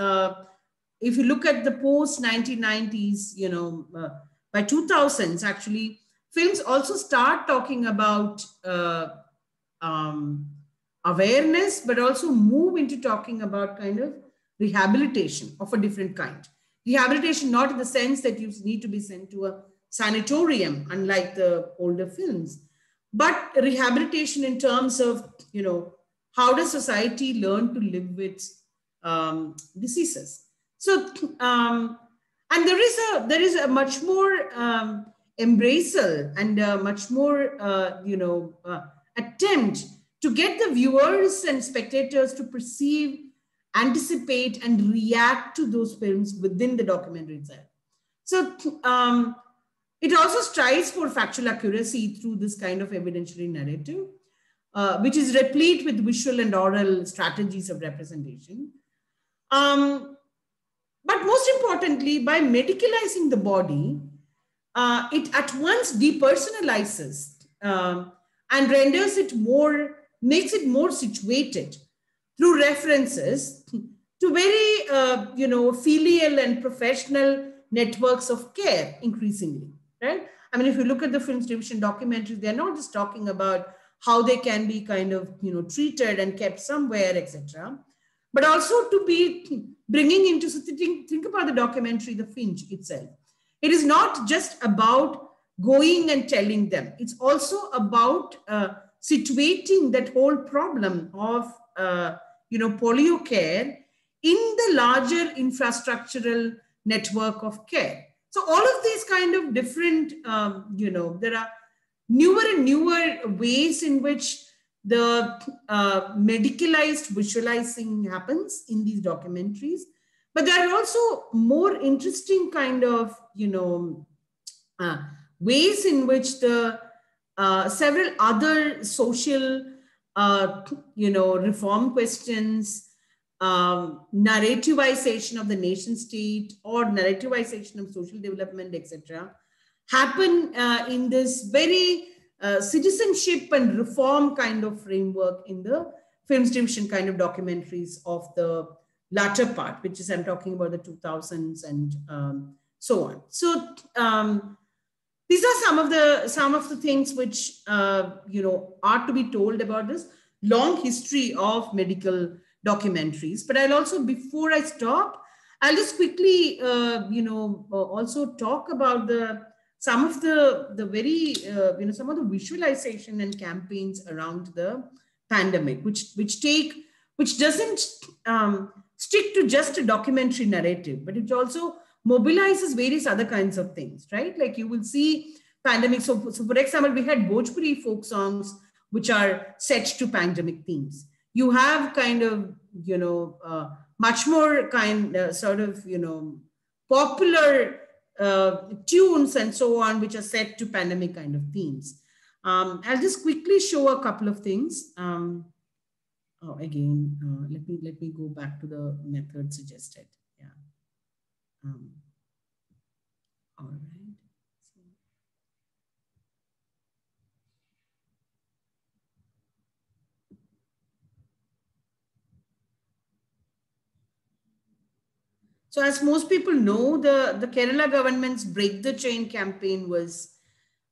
if you look at the post 1990s, you know, by 2000s, actually, films also start talking about awareness, but also move into talking about kind of rehabilitation of a different kind. Rehabilitation, not in the sense that you need to be sent to a sanatorium, unlike the older films, but rehabilitation in terms of, you know, how does society learn to live with diseases? So, and there is a much more embraceal and much more, you know, attempt to get the viewers and spectators to perceive, anticipate, and react to those films within the documentary itself. So it also strives for factual accuracy through this kind of evidentiary narrative, which is replete with visual and oral strategies of representation. But most importantly, by medicalizing the body, it at once depersonalizes and renders it more, makes it more situated through references to very, you know, filial and professional networks of care increasingly, right? I mean, if you look at the films division documentaries, they're not just talking about how they can be kind of, you know, treated and kept somewhere, etc., but also to be bringing into, so think about the documentary, The Finch itself. It is not just about going and telling them. It's also about situating that whole problem of, you know, polio care in the larger infrastructural network of care. So all of these kind of different, you know, there are newer and newer ways in which the medicalized visualizing happens in these documentaries. But there are also more interesting kind of, you know, ways in which the several other social, you know, reform questions, narrativization of the nation state or narrativization of social development, etc., happen in this very citizenship and reform kind of framework in the films division kind of documentaries of the latter part, which is, I'm talking about the 2000s and so on. So these are some of the things which, you know, are to be told about this long history of medical documentaries. But I'll also, before I stop, I'll just quickly, you know, also talk about some of the very, you know, some of the visualization and campaigns around the pandemic, which doesn't stick to just a documentary narrative, but it also mobilizes various other kinds of things, right? Like you will see pandemic. So for example, we had Bhojpuri folk songs, which are set to pandemic themes. You have kind of, you know, much more kind sort of, you know, popular tunes and so on, which are set to pandemic kind of themes. I'll just quickly show a couple of things. Again, let me go back to the method suggested. Yeah. All right. So as most people know, the Kerala government's Break the Chain campaign was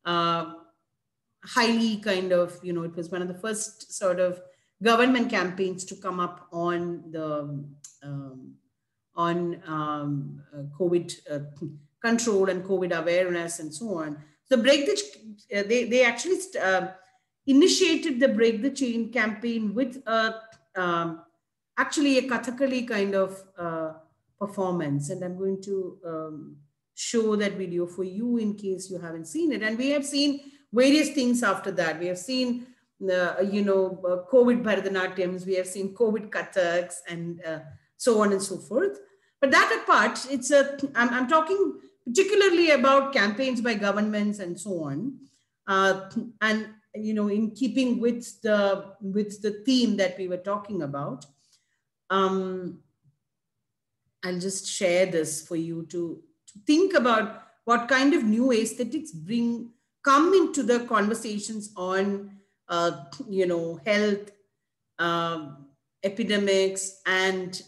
highly kind of, it was one of the first sort of government campaigns to come up on the COVID control and COVID awareness and so on. So they actually initiated the Break the Chain campaign with actually a Kathakali kind of performance. And I'm going to show that video for you in case you haven't seen it. And we have seen various things after that. We have seen, COVID Bharatanatyams, we have seen COVID Kathaks and so on and so forth. But that apart, I'm talking particularly about campaigns by governments and so on. And, in keeping with the theme that we were talking about, I'll just share this for you to think about what kind of new aesthetics come into the conversations on, health, epidemics, and,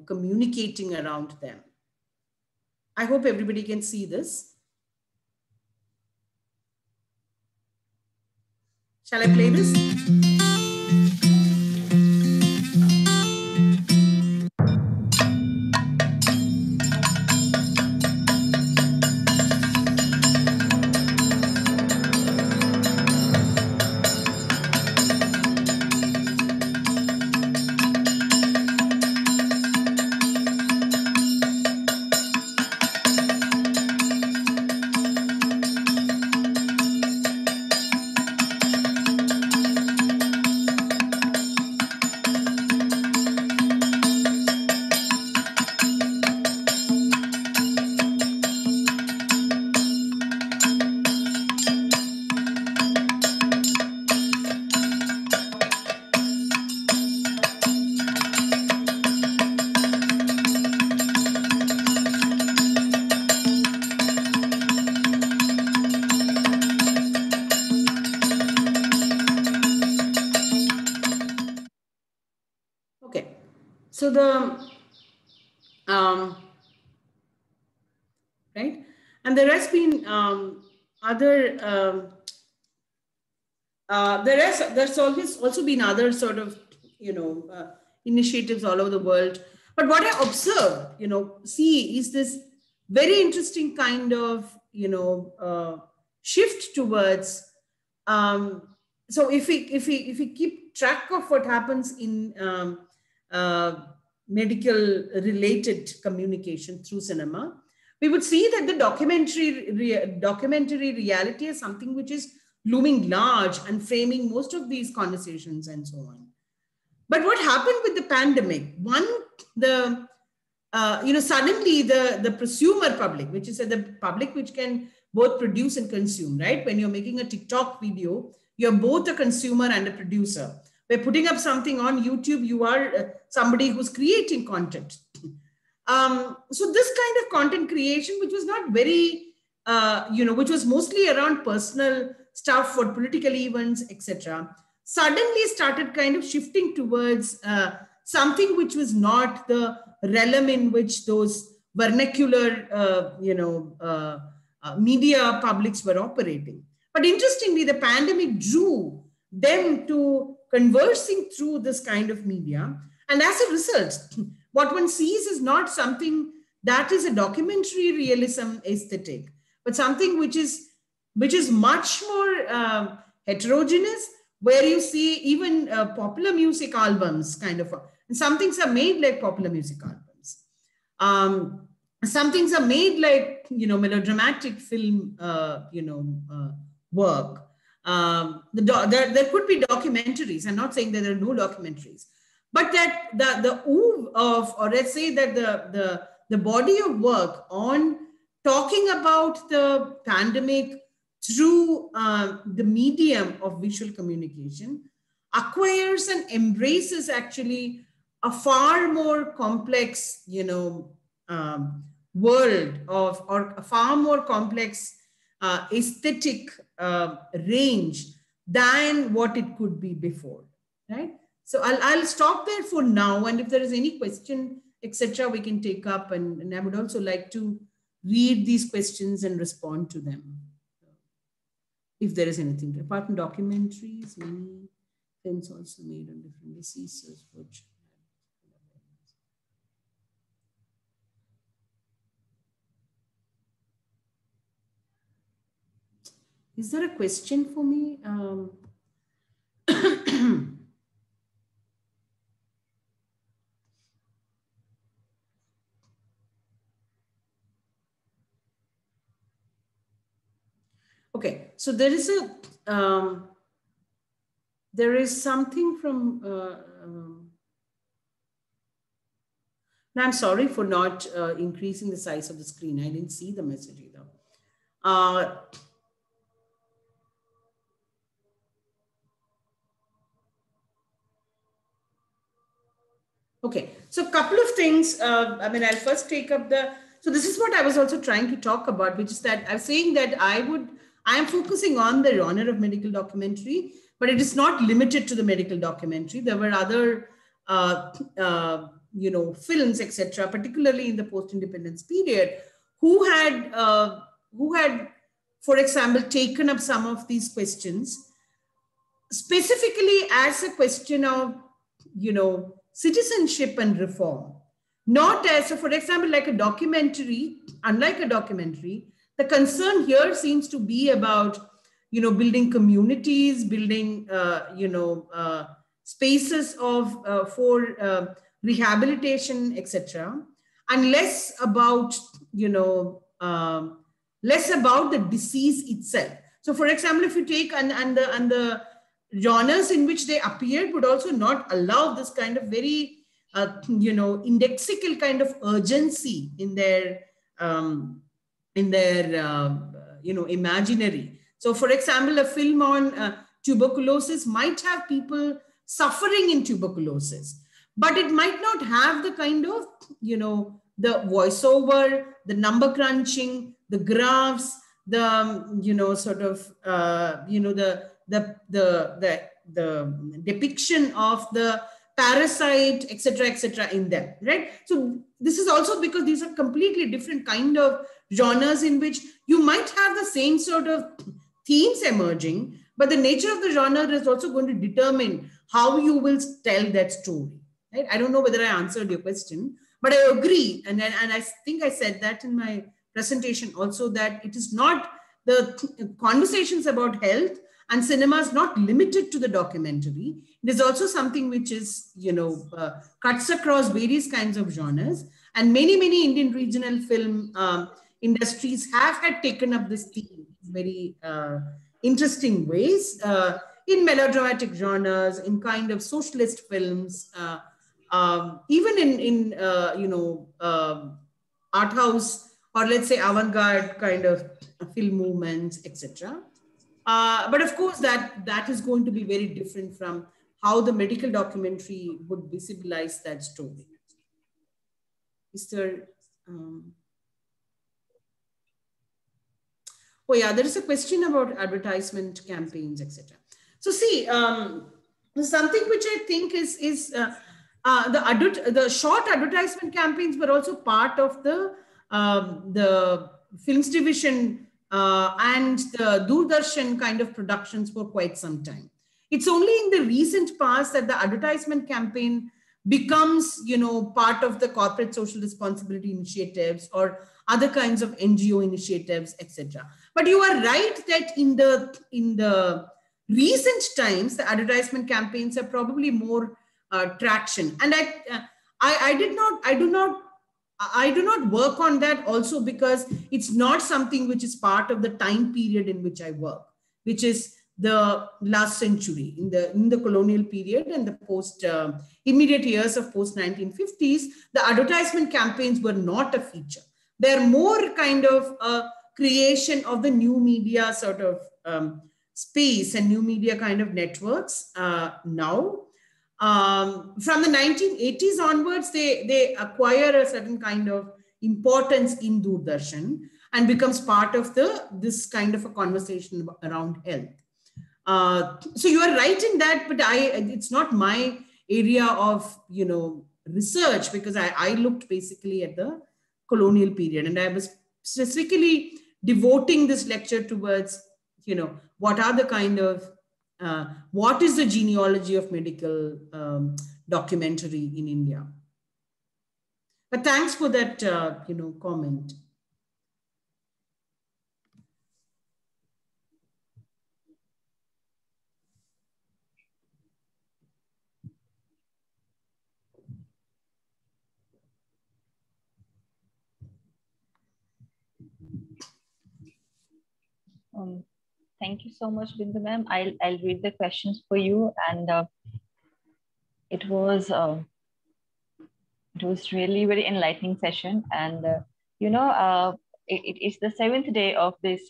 communicating around them. I hope everybody can see this. Shall I play this? So right, and there has been there's always also been other sort of initiatives all over the world. But what I observe, see is this very interesting kind of shift towards. So if we keep track of what happens in medical related communication through cinema, we would see that the documentary reality is something which is looming large and framing most of these conversations and so on. But what happened with the pandemic? Suddenly the prosumer public, which is the public which can both produce and consume, right? When you're making a TikTok video, you're both a consumer and a producer. We're putting up something on YouTube, you are somebody who's creating content. So this kind of content creation, which was not very, which was mostly around personal stuff for political events, etc., suddenly started kind of shifting towards something which was not the realm in which those vernacular, media publics were operating. But interestingly, the pandemic drew them to conversing through this kind of media. And as a result, what one sees is not something that is a documentary realism aesthetic, but something which is much more heterogeneous, where you see even popular music albums kind of, and some things are made like popular music albums. Some things are made like, melodramatic film, work. There could be documentaries. I'm not saying that there are no documentaries, but that the ooh of, or let's say that the body of work on talking about the pandemic through the medium of visual communication acquires and embraces actually a far more complex, world of, or a far more complex aesthetic range than what it could be before, right? So I'll stop there for now. And if there is any question etc., we can take up, and I would also like to read these questions and respond to them. If there is anything, apart from documentaries, many films also made on different diseases, which is there a question for me? Okay, so there is something from. Now I'm sorry for not increasing the size of the screen. I didn't see the message either. Okay, so a couple of things. I mean, I'll first take up so this is what I was also trying to talk about, which is that I'm saying that I am focusing on the genre of medical documentary, but it is not limited to the medical documentary. There were other, films, etc., particularly in the post-independence period, who had, for example, taken up some of these questions, specifically as a question of, citizenship and reform. Not as, so for example, like a documentary, unlike a documentary, the concern here seems to be about, building communities, building, spaces for rehabilitation, etc., and less about, less about the disease itself. So for example, if you take, and the genres in which they appeared would also not allow this kind of very, indexical kind of urgency in their, imaginary. So for example, a film on tuberculosis might have people suffering in tuberculosis, but it might not have the kind of, the voiceover, the number crunching, the graphs, the, the depiction of the parasite, etc., in them, right? So this is also because these are completely different kind of genres in which you might have the same sort of themes emerging, but the nature of the genre is also going to determine how you will tell that story, right? I don't know whether I answered your question, but I agree. And I think I said that in my presentation also, that it is not the conversations about health and cinema is not limited to the documentary. It is also something which is, cuts across various kinds of genres. And many Indian regional film industries have had taken up this theme in very interesting ways, in melodramatic genres, in kind of socialist films, even in art house, or let's say avant-garde kind of film movements, etc. But of course, that is going to be very different from how the medical documentary would visibilize that story. Is there? Oh yeah, there is a question about advertisement campaigns, etc. So see, something which I think is the short advertisement campaigns were also part of the films division and the Doordarshan kind of productions for quite some time. It's only in the recent past that the advertisement campaign becomes, part of the corporate social responsibility initiatives or other kinds of NGO initiatives, etc. But you are right that in the recent times, the advertisement campaigns have probably more traction. And I do not work on that also because it's not something which is part of the time period in which I work, which is the last century, in the colonial period and the post immediate years of post 1950s. The advertisement campaigns were not a feature. They're more kind of a creation of the new media sort of space and new media kind of networks now. From the 1980s onwards, they acquire a certain kind of importance in Doordarshan and becomes part of this kind of a conversation around health. So you are right in that, but it's not my area of research, because I looked basically at the colonial period, and I was specifically devoting this lecture towards, what are the kind of, what is the genealogy of medical documentary in India. But thanks for that, comment. Thank you so much, Bindu ma'am. I'll read the questions for you, and it was really very enlightening session, and it is the 7th day of this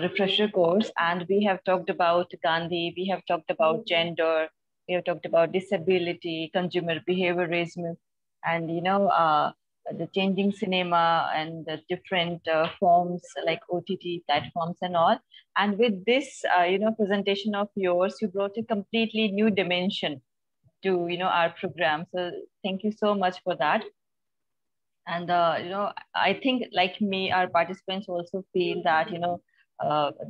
refresher course, and we have talked about Gandhi, we have talked about gender, we have talked about disability, consumer behaviorism, and the changing cinema and the different forms like OTT platforms and all. And with this, presentation of yours, you brought a completely new dimension to, our program. So thank you so much for that. And, I think like me, our participants also feel that,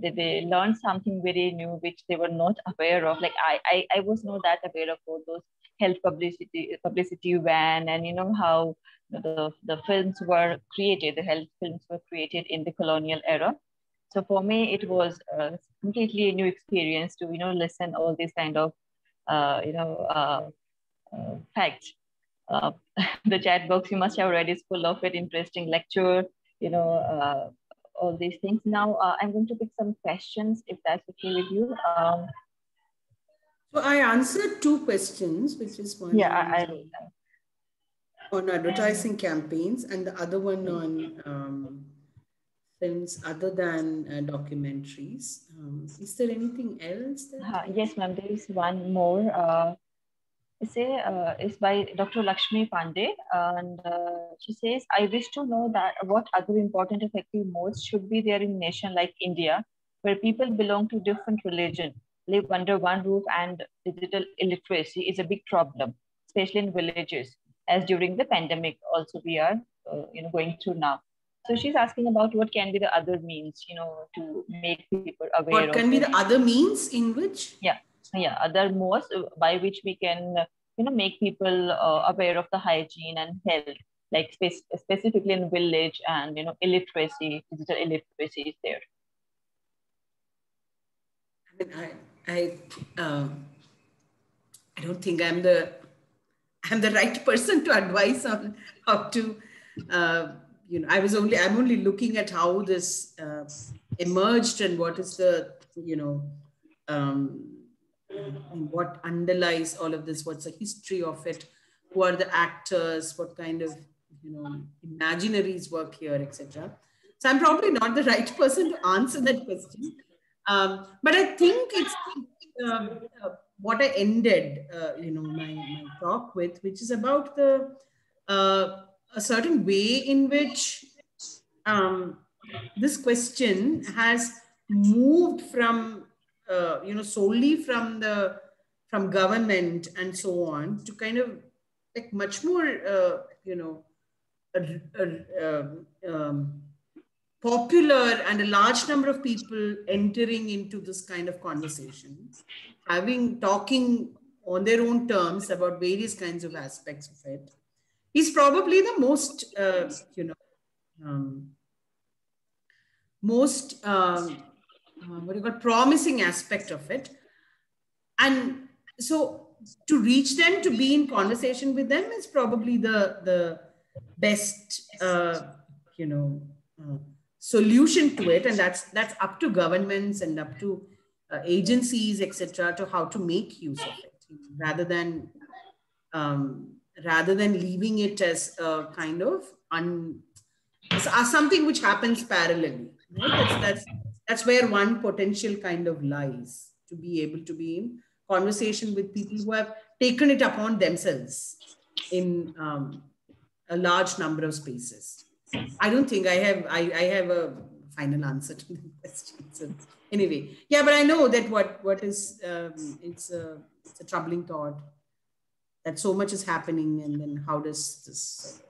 they learned something very new, which they were not aware of. Like I was not that aware of all those health publicity van, and how the films were created, the health films were created in the colonial era. So for me, it was completely a new experience to, listen all these kind of, facts. The chat box you must have read is full of it, interesting lecture, all these things. Now I'm going to pick some questions, if that's okay with you. So I answered 2 questions, which is one on advertising campaigns, and the other one on films other than documentaries. Is there anything else? Yes, ma'am, there is one more. It's by Dr. Lakshmi Pandey, and she says, I wish to know that what other important effective modes should be there in a nation like India, where people belong to different religions, live under one roof, and digital illiteracy is a big problem, especially in villages, as during the pandemic also we are going through now. So she's asking about what can be the other means, to make people aware. What can be the other means in which? Other modes by which we can, make people aware of the hygiene and health, like specifically in village, and illiteracy, digital illiteracy is there. I don't think I'm the right person to advise on how to. I'm only looking at how this emerged and what is the what underlies all of this, what's the history of it, who are the actors, what kind of imaginaries work here, etc. So I'm probably not the right person to answer that question, but I think it's what I ended my talk with, which is about the a certain way in which this question has moved from solely from government and so on to kind of like much more popular, and a large number of people entering into this kind of conversation, talking on their own terms about various kinds of aspects of it, is probably the most promising aspect of it. And so to reach them, to be in conversation with them, is probably the best solution to it. And that's up to governments and up to agencies, etc., to how to make use of it, rather than leaving it as a kind of something which happens parallelly. Right? That's where one potential kind of lies, to be able to be in conversation with people who have taken it upon themselves in a large number of spaces. I don't think I have a final answer to the question. So anyway, yeah, but I know that what is it's a troubling thought. that so much is happening, and then how does this?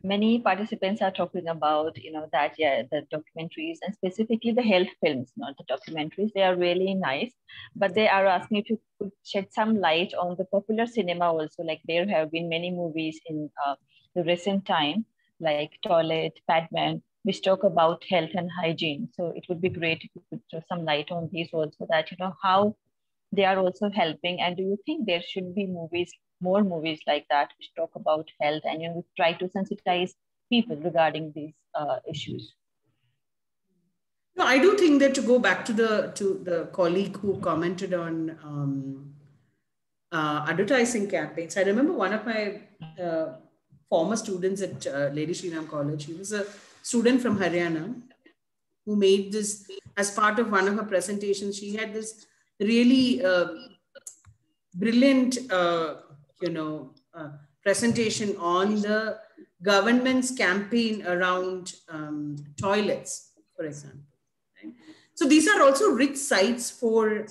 Many participants are talking about, that, yeah, the documentaries and specifically the health films, not the documentaries, they are really nice, but they are asking if you could shed some light on the popular cinema also. Like there have been many movies in the recent time, like Toilet, Padman, which talk about health and hygiene. So it would be great if you could throw some light on these also, that, how they are also helping. And do you think there should be more movies like that which talk about health and try to sensitize people regarding these issues? No, I do think that, to go back to the colleague who commented on advertising campaigns, I remember one of my former students at Lady Shri Ram College. He was a student from Haryana who made this as part of one of her presentations. She had this really brilliant, presentation on the government's campaign around toilets, for example. Right? So these are also rich sites for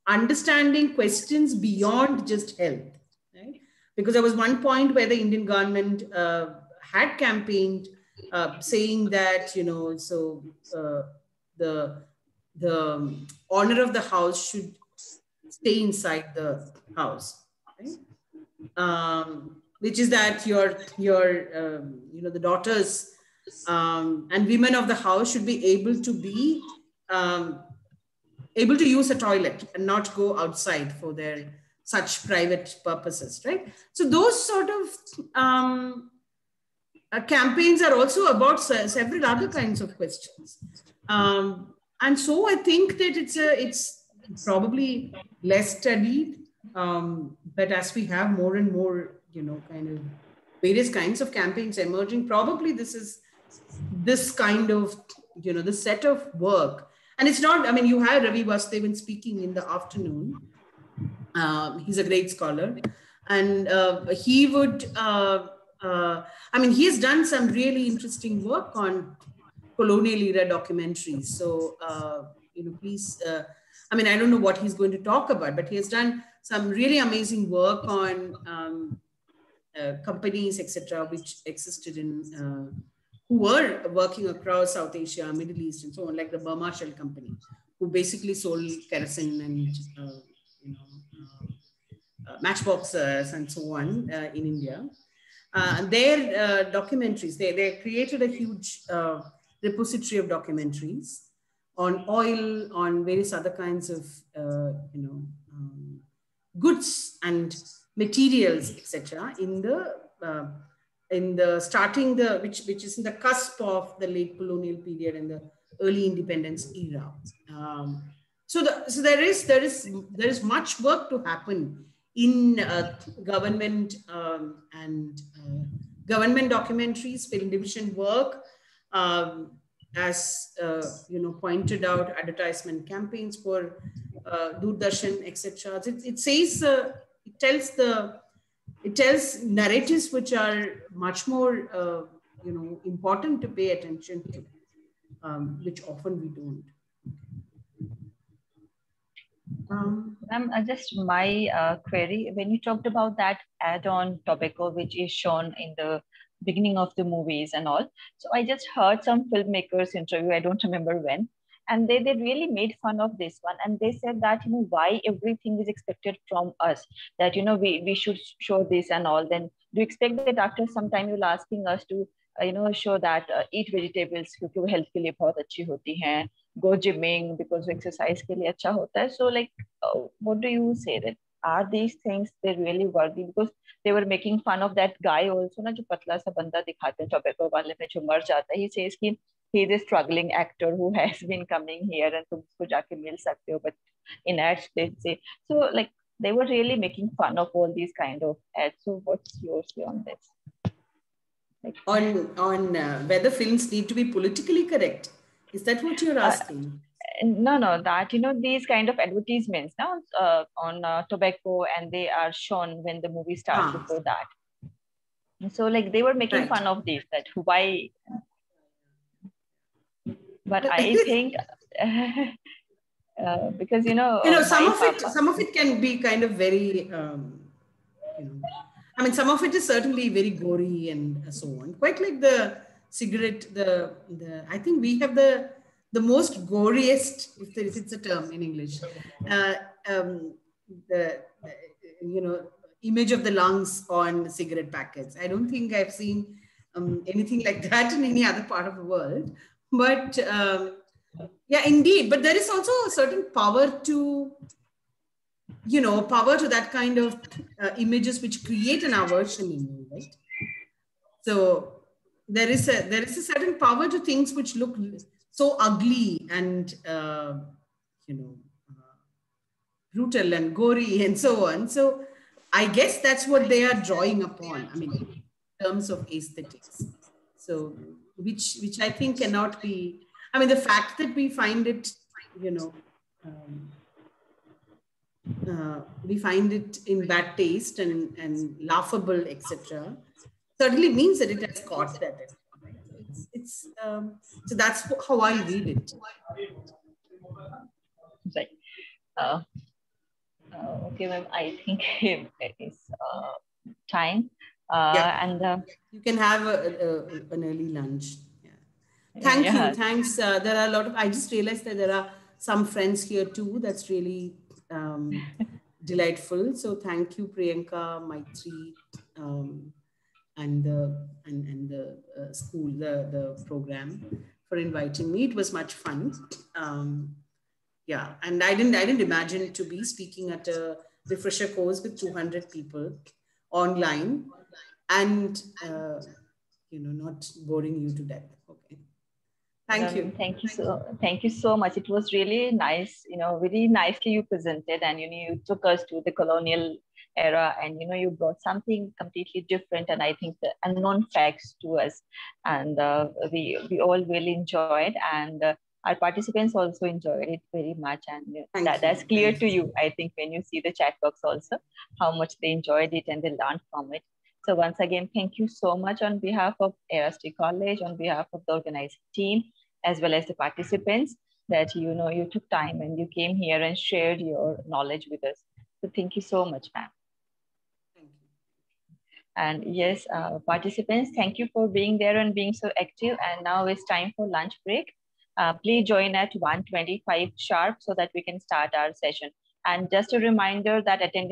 understanding questions beyond just health, right? Because there was one point where the Indian government had campaigned saying that, the owner of the house should stay inside the house, right? Which is that the daughters and women of the house should be able to use a toilet and not go outside for their such private purposes, right? So those sort of campaigns are also about several other kinds of questions. And so I think that it's probably less studied, but as we have more and more, kind of various kinds of campaigns emerging, probably this kind of, this set of work. And it's not, you have Ravi Vasudevan speaking in the afternoon. He's a great scholar. And he would, he has done some really interesting work on colonial era documentaries. So, please, I don't know what he's going to talk about, but he has done some really amazing work on companies, etc., which existed in, who were working across South Asia, Middle East, and so on, like the Burma Shell Company, who basically sold kerosene and matchboxes and so on in India. Their documentaries, they created a huge repository of documentaries on oil, on various other kinds of goods and materials, etc., in the starting which is in the cusp of the late colonial period and the early independence era. So there is much work to happen in government and government documentaries, film division work, as pointed out, advertisement campaigns for Doordarshan, etc. It tells narratives which are much more important to pay attention to, which often we don't. Just my query, when you talked about that add-on tobacco, which is shown in the beginning of the movies and all, so I just heard some filmmakers interview, I don't remember when, and they really made fun of this one, and they said that why everything is expected from us, that we should show this and all. Then do you expect that after some time you're asking us to show that eat vegetables क्योंकि वो health के लिए बहुत अच्छी होती हैं, go gymming because exercise के लिए अच्छा होता है. So like what do you say, that are these things they really worthy? Because they were making fun of that guy also ना, जो पतला सा बंदा दिखाते हैं tobacco वाले में जो मर जाता है. He says कि he is a struggling actor who has been coming here and तुम उसको जाके मिल सकते हो, but in ads they say. So like they were really making fun of all these kind of ads. So what's your say on this? Like, on whether films need to be politically correct? Is that what you're asking? No, that these kind of advertisements now on tobacco, and they are shown when the movie starts before that. So like they were making fun of this, that why. But I think because some of it can be kind of very I mean, some of it is certainly very gory and so on. Quite like the cigarette, I think we have the most goriest, if it's a term in English, the image of the lungs on cigarette packets. I don't think I've seen anything like that in any other part of the world. But yeah, indeed. But there is also a certain power to, power to that kind of images which create an aversion in you, right? So there is a certain power to things which look so ugly and brutal and gory and so on. So I guess that's what they are drawing upon. I mean, in terms of aesthetics. So which I think cannot be. I mean, the fact that we find it, we find it in bad taste and laughable, etc., certainly means that it has caught that. So that's how I read it. Right. Okay, ma'am. I think it is time. And you can have an early lunch. Thank you. Thanks. There are a lot of. I just realized that there are some friends here too. That's really delightful. So thank you, Priyanka, Maitri, and the school, the program, for inviting me. It was much fun. Yeah, and I didn't imagine to be speaking at a refresher course with 200 people online, and not boring you to death. Okay. Thank you. Thank you so much. It was really nice, very nicely you presented, and you took us to the colonial era, and you brought something completely different, and I think the unknown facts to us, and we all really enjoyed, and our participants also enjoyed it very much, and that's clear to you, I think, when you see the chat box also, how much they enjoyed it and they learned from it. So once again, thank you so much on behalf of Erasti College, on behalf of the organizing team, as well as the participants, that you took time and you came here and shared your knowledge with us. So thank you so much, ma'am. Thank you. And yes, participants, thank you for being there and being so active. And now it's time for lunch break. Please join at 1:25 sharp so that we can start our session. And just a reminder that attendance